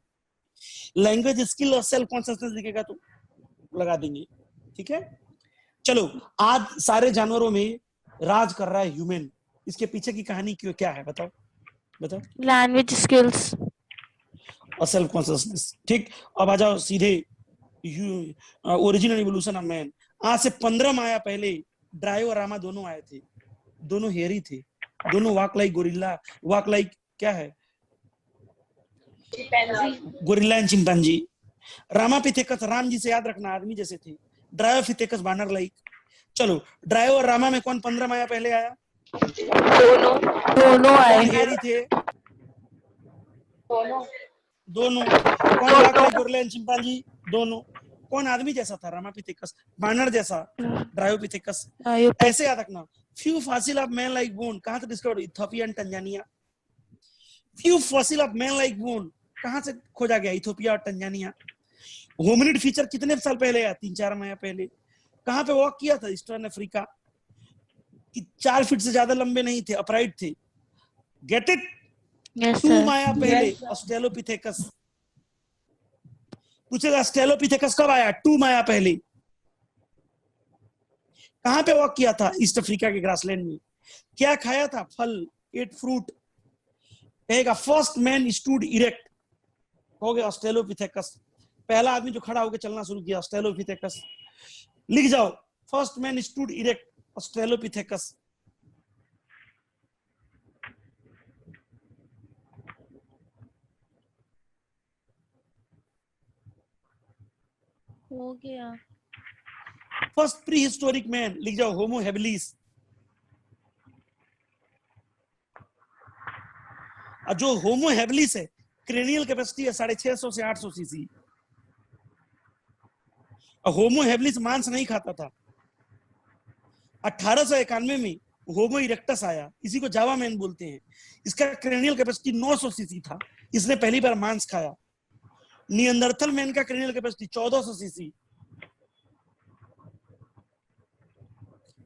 लैंग्वेज, स्किल और सेल्फ कॉन्शियसनेस दिखेगा तो लगा देंगे। ठीक है, चलो, आज सारे जानवरों में राज कर रहा है ह्यूमन। इसके पीछे की कहानी क्यों, क्या है? बताओ बताओ। लैंग्वेज, स्किल्स और सेल्फ कॉन्शियसनेस। ठीक, अब आ जाओ सीधे ओरिजिनल इवोल्यूशन ऑफ मैन। आज से 15 माया पहले ड्रायो और रामा दोनों आए थे, दोनों हेयरी थे, दोनों walk like gorilla, walk like क्या है? Gorilla and chimpanzee. Ramapithecus, Ram ji से याद रखना, आदमी जैसे थे। ड्रायोपिथेकस, बानर लाइक। चलो, ड्रायो और रामा में कौन 15 माया पहले आया? दोनों आए। हेयरी थे दोनों। कौन walk like gorilla and chimpanzee? दोनों। कौन आदमी जैसा था? रामापिथेकस। बानर जैसा? ड्रायोपिथेकस। ऐसे याद रखना। Few fossil of man like bone कहां से discover? Ethiopia and Tanzania. Few fossil of man like bone कहां से खोजा गया? इथियोपिया और तंजानिया। होमिनिड फीचर कितने साल पहले आया? 3-4 माया पहले। कहां पे वॉक किया था? Eastern Africa. 4 फीट से ज्यादा लंबे नहीं थे, अपराइट थे। Get it? 2 माया पहले ऑस्ट्रेलोपिथेकस। पूछेगा ऑस्ट्रेलोपिथेकस कब आया? 2 माया पहले। कहां पे वॉक किया था? ईस्ट अफ्रीका के ग्रासलैंड में। क्या खाया था? फल, एट फ्रूट। कहेगा फर्स्ट मैन स्टूड इरेक्ट, कहोगे ऑस्ट्रेलोपिथेकस। पहला आदमी जो खड़ा होकर चलना शुरू किया, ऑस्ट्रेलोपिथेकस। लिख जाओ, first man stood erect, Australopithecus. हो गया। फर्स्ट प्री हिस्टोरिक मैन, लिख जाओ, होमो हेबिलिस। जो होमो हेबिलिस है, क्रेनियल कैपेसिटी है 650 से 800 सीसी। होमो हेबिलिस मांस नहीं खाता था, 1891 में होमो इरेक्टस आया, इसी को जावा मैन बोलते हैं। इसका क्रेनियल कैपेसिटी 900 सीसी था, इसने पहली बार मांस खाया। नियंदरथल मैन का क्रेनियल कैपेसिटी 1400 सीसी।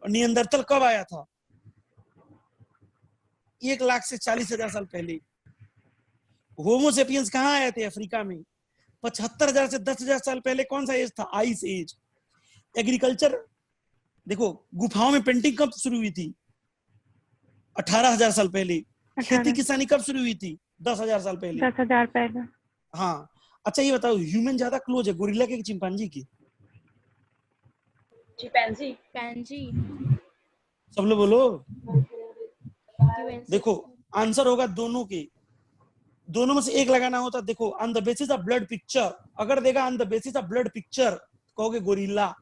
और नियंदरथल कब आया था? 1 लाख से 40,000 साल पहले। होमो सेपियंस कहाँ आए थे? अफ्रीका में। 75,000 से 10,000 साल पहले कौन सा एज था? Ice as. एग्रीकल्चर देखो, गुफाओं में पेंटिंग कब शुरू हुई थी? 18,000 साल पहले। खेती किसानी कब शुरू हुई थी? 10,000 साल पहले। 10,000 पहले। हाँ, अच्छा ये बताओ, ह्यूमन ज्यादा क्लोज है गोरिल्ला के चिंपांजी की? चिंपैंजी। पैंजी। सब लोग बोलो। क्यों देखो आंसर होगा दोनों के, दोनों में से एक लगाना होता। देखो on the basis of blood picture, अगर देगा on the basis of blood picture कहोगे gorilla,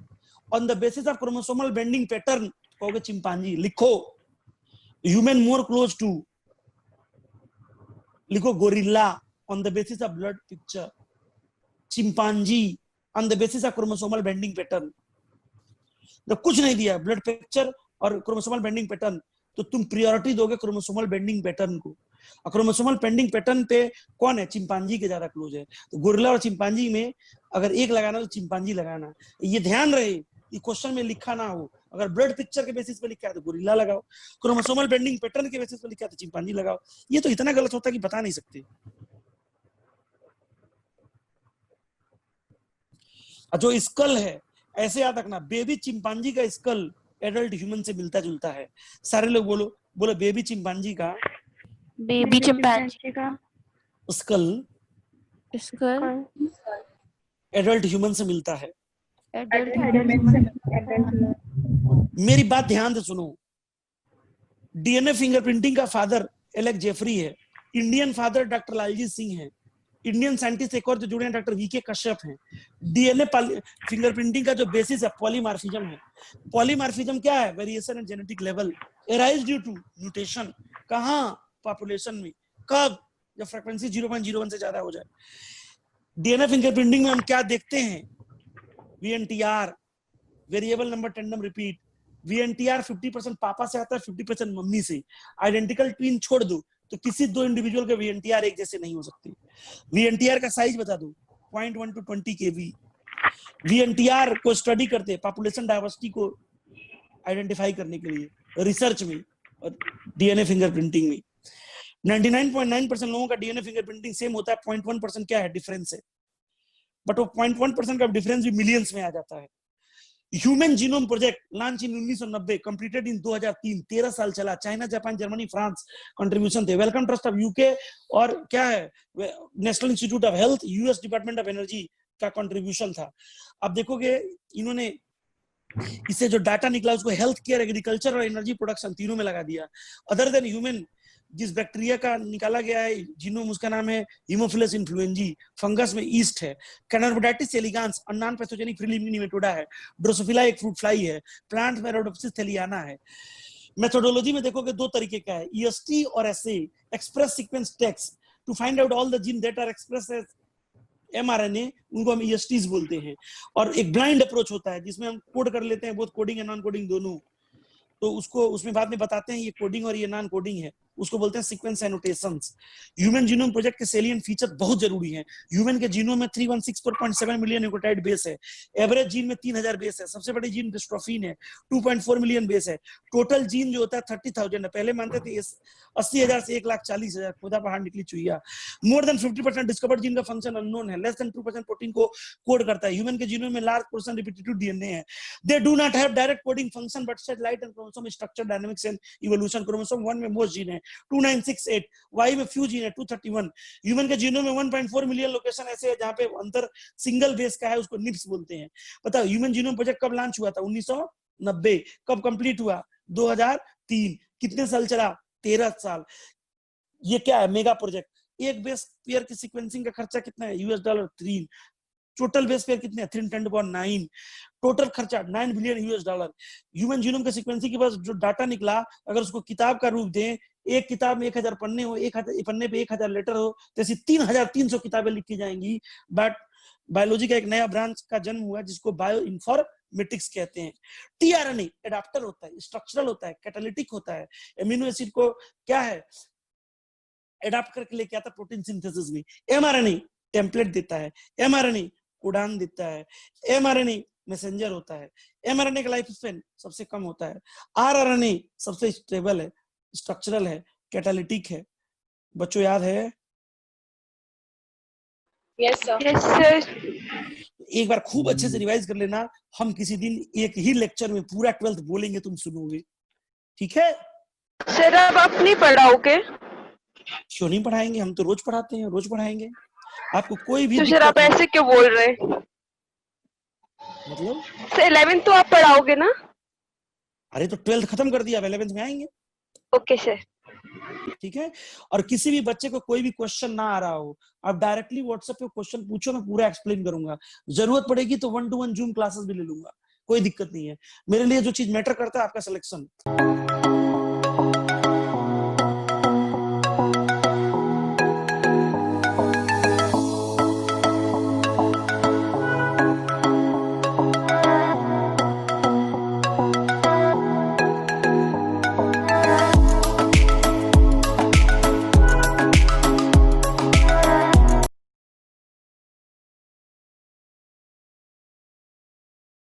on the basis of chromosomal banding pattern कहोगे चिंपांजी। लिखो ह्यूमन मोर क्लोज टू, लिखो gorilla on the basis of blood picture, chimpanzee on the basis of chromosomal banding pattern. जब कुछ नहीं दिया blood picture और chromosomal banding pattern, तो तुम प्रायोरिटी दोगे क्रोमोसोमल बेंडिंग पैटर्न को। और क्रोमोसोमल बेंडिंग पैटर्न पे कौन है? चिंपांजी के ज्यादा क्लोज है। तो गोरिल्ला और चिंपांजी में अगर एक लगाना तो चिंपांजी लगाना। ये ध्यान रहे कि क्वेश्चन में लिखा ना हो, अगर ब्लड पिक्चर के बेसिस पे लिखा है तो गोरिल्ला लगाओ, क्रोमोसोमल बेंडिंग पैटर्न के बेसिस पे लिखा है तो चिंपांजी लगाओ। ये तो इतना गलत होता है कि बता नहीं सकते। जो स्कल है ऐसे याद रखना, बेबी चिंपांजी का स्कल एडल्ट ह्यूमन से मिलता जुलता है। सारे लोग बोलो, बोलो बेबी चिंपांजी का बेबी चिंपैंजी का स्कल स्कल एडल्ट ह्यूमन से मिलता है। एडल्ट मेरी बात ध्यान से सुनो, डीएनए फिंगरप्रिंटिंग का फादर एलेक्स जेफरी है, Indian father doctor Laljit Singh है, इंडियन साइंटिस्ट एक और जो जुड़े हैं डॉक्टर वीके कश्यप हैं। डीएनए फिंगरप्रिंटिंग का जो बेसिस है पॉलीमार्फिज्म है। पॉलीमार्फिज्म क्या है? Variation in genetic level arise due to mutation. कहाँ? पॉपुलेशन में। कब? जब फ्रीक्वेंसी 0.01 से ज्यादा हो जाए। डीएनए फिंगरप्रिंटिंग में हम क्या देखते हैं? VNTR, variable number tandem repeat. VNTR 50% पापा से आता है, 50% मम्मी से। आइडेंटिकल ट्विन छोड़ दो तो किसी दो इंडिविजुअल के वीएनटीआर एक जैसे नहीं हो सकते। वीएनटीआर का साइज बता दो, 0.1 to 20 kb। वीएनटीआर को स्टडी करते हैं पॉपुलेशन डाइवर्सिटी को आइडेंटिफाई करने के लिए रिसर्च में और डीएनए फिंगरप्रिंटिंग में। 99.9% लोगों का डीएनए फिंगरप्रिंटिंग सेम होता है, 0.1% क्या है? डिफरेंस है। बट वो 0.1% का डिफरेंस भी मिलियंस में आ जाता है। Human genome project launch in 1990, completed in 2003, 13 साल चला। China, Japan, Germany, France contribution थे। वेलकम ट्रस्ट ऑफ यूके और क्या है national institute of health, US department of energy का कंट्रीब्यूशन था। अब देखोगे इन्होंने इससे जो डाटा निकला उसको हेल्थ केयर, एग्रीकल्चर और एनर्जी प्रोडक्शन तीनों में लगा दिया। अदर देन ह्यूमन जिस बैक्टीरिया का निकाला गया है जीनोम, उसका नाम है हीमोफिलस इन्फ्लुएंजी। फंगस में ईस्ट है। Caenorhabditis elegans non pathogenic free living nematoda है। ड्रोसोफिला एक फ्रूट फ्लाई है। प्लांट में रोडोप्सिस थैलियाना है। मेथोडोलॉजी में देखोगे दो तरीके का है, ईएसटी और SA, express sequence text to find out all the gene that are expressed as mRNA, उनको हम ईएसटीज बोलते हैं। और एक ब्लाइंड अप्रोच होता है जिसमें हम कोड कर लेते हैं, both coding and non coding दोनों। तो उसको उसमें बाद में बताते हैं ये कोडिंग और ये नॉन कोडिंग है, उसको बोलते हैं sequence annotations. Human genome project के सेलिएंट फीचर बहुत जरूरी हैं। ह्यूमन के जीनोम में 316.7 मिलियन न्यूक्लियोटाइड बेस है। एवरेज जीन में 3000 बेस है। सबसे बड़ी जीन डिस्ट्रोफिन है, 2.4 मिलियन बेस है। टोटल जीन जो होता है 30,000 है। पहले मानते थे 80,000 से 1,40,000, खुदा पहाड़ निकली Chuiya. More than 50% discovered gene का फंक्शन अननोन है। लेस देन 2% प्रोटीन को कोड करता है। ह्यूमन के जीनोम में लार्ज पोर्शन रिपीटेटिव डीएनए है। They do not have direct coding function but shed light on chromosome structure, dynamics and evolution. Chromosome 1 में most gene है, 2968, Y में फ्यू जीन है, 231। ह्यूमन के जीनोम में 1.4 मिलियन लोकेशन ऐसे है जहां पे अंतर सिंगल बेस का है, उसको निप्स बोलते हैं। बताओ ह्यूमन जीनोम प्रोजेक्ट कब लॉन्च हुआ था? 1990। कब कंप्लीट हुआ? 2003। कितने साल चला? 13 साल। ये क्या है? Mega project. एक बेस पेयर की सीक्वेंसिंग का खर्चा कितना है? $3। टोटल बेस पेयर कितने? 310.9। टोटल खर्चा $9 बिलियन। ह्यूमन जीनोम के सीक्वेंसिंग के पास जो डाटा निकला, अगर उसको किताब का रूप दें, एक किताब में 1000 पन्ने हो, 1000 पन्ने पे 1000 लेटर हो, तो ऐसी 3300 किताबें लिखी जाएंगी। बट बायोलॉजी का एक नया ब्रांच का जन्म हुआ जिसको बायो मैट्रिक्स कहते हैं। टीआरएनए एडाप्टर होता है, स्ट्रक्चरल होता है, कैटालिटिक होता है। एमिनो एसिड को क्या है एडाप्ट करके लेके आता प्रोटीन सिंथेसिस में। एमआरएनए टेम्पलेट देता है, एमआरएनए उड़ान देता है, एमआरएनए मैसेंजर होता है। एमआरएनए का लाइफ स्पैन सबसे कम होता है। आरआरएनए सबसे स्टेबल है, स्ट्रक्चरल है, कैटालिटिक है। बच्चों याद है? Yes, sir. Yes sir. एक बार खूब अच्छे से रिवाइज कर लेना। हम किसी दिन एक ही लेक्चर में पूरा 12th बोलेंगे, तुम सुनोगे, ठीक है? सर अब आप नहीं पढ़ाओगे? क्यों नहीं पढ़ाएंगे, हम तो रोज पढ़ाते हैं, रोज पढ़ाएंगे। आपको कोई भी तो सर आप दिक्कत ऐसे क्यों बोल रहे हैं? मतलब सर 11th तो आप पढ़ाओगे ना? अरे तो 12th खत्म कर दिया, 11th में आएंगे, ओके सर। ठीक है? और किसी भी बच्चे को कोई भी क्वेश्चन ना आ रहा हो, आप डायरेक्टली व्हाट्सएप पे क्वेश्चन पूछो, मैं पूरा एक्सप्लेन करूंगा। जरूरत पड़ेगी तो 1-to-1 जूम क्लासेस भी ले लूंगा, कोई दिक्कत नहीं है। मेरे लिए जो चीज मैटर करता है आपका सिलेक्शन।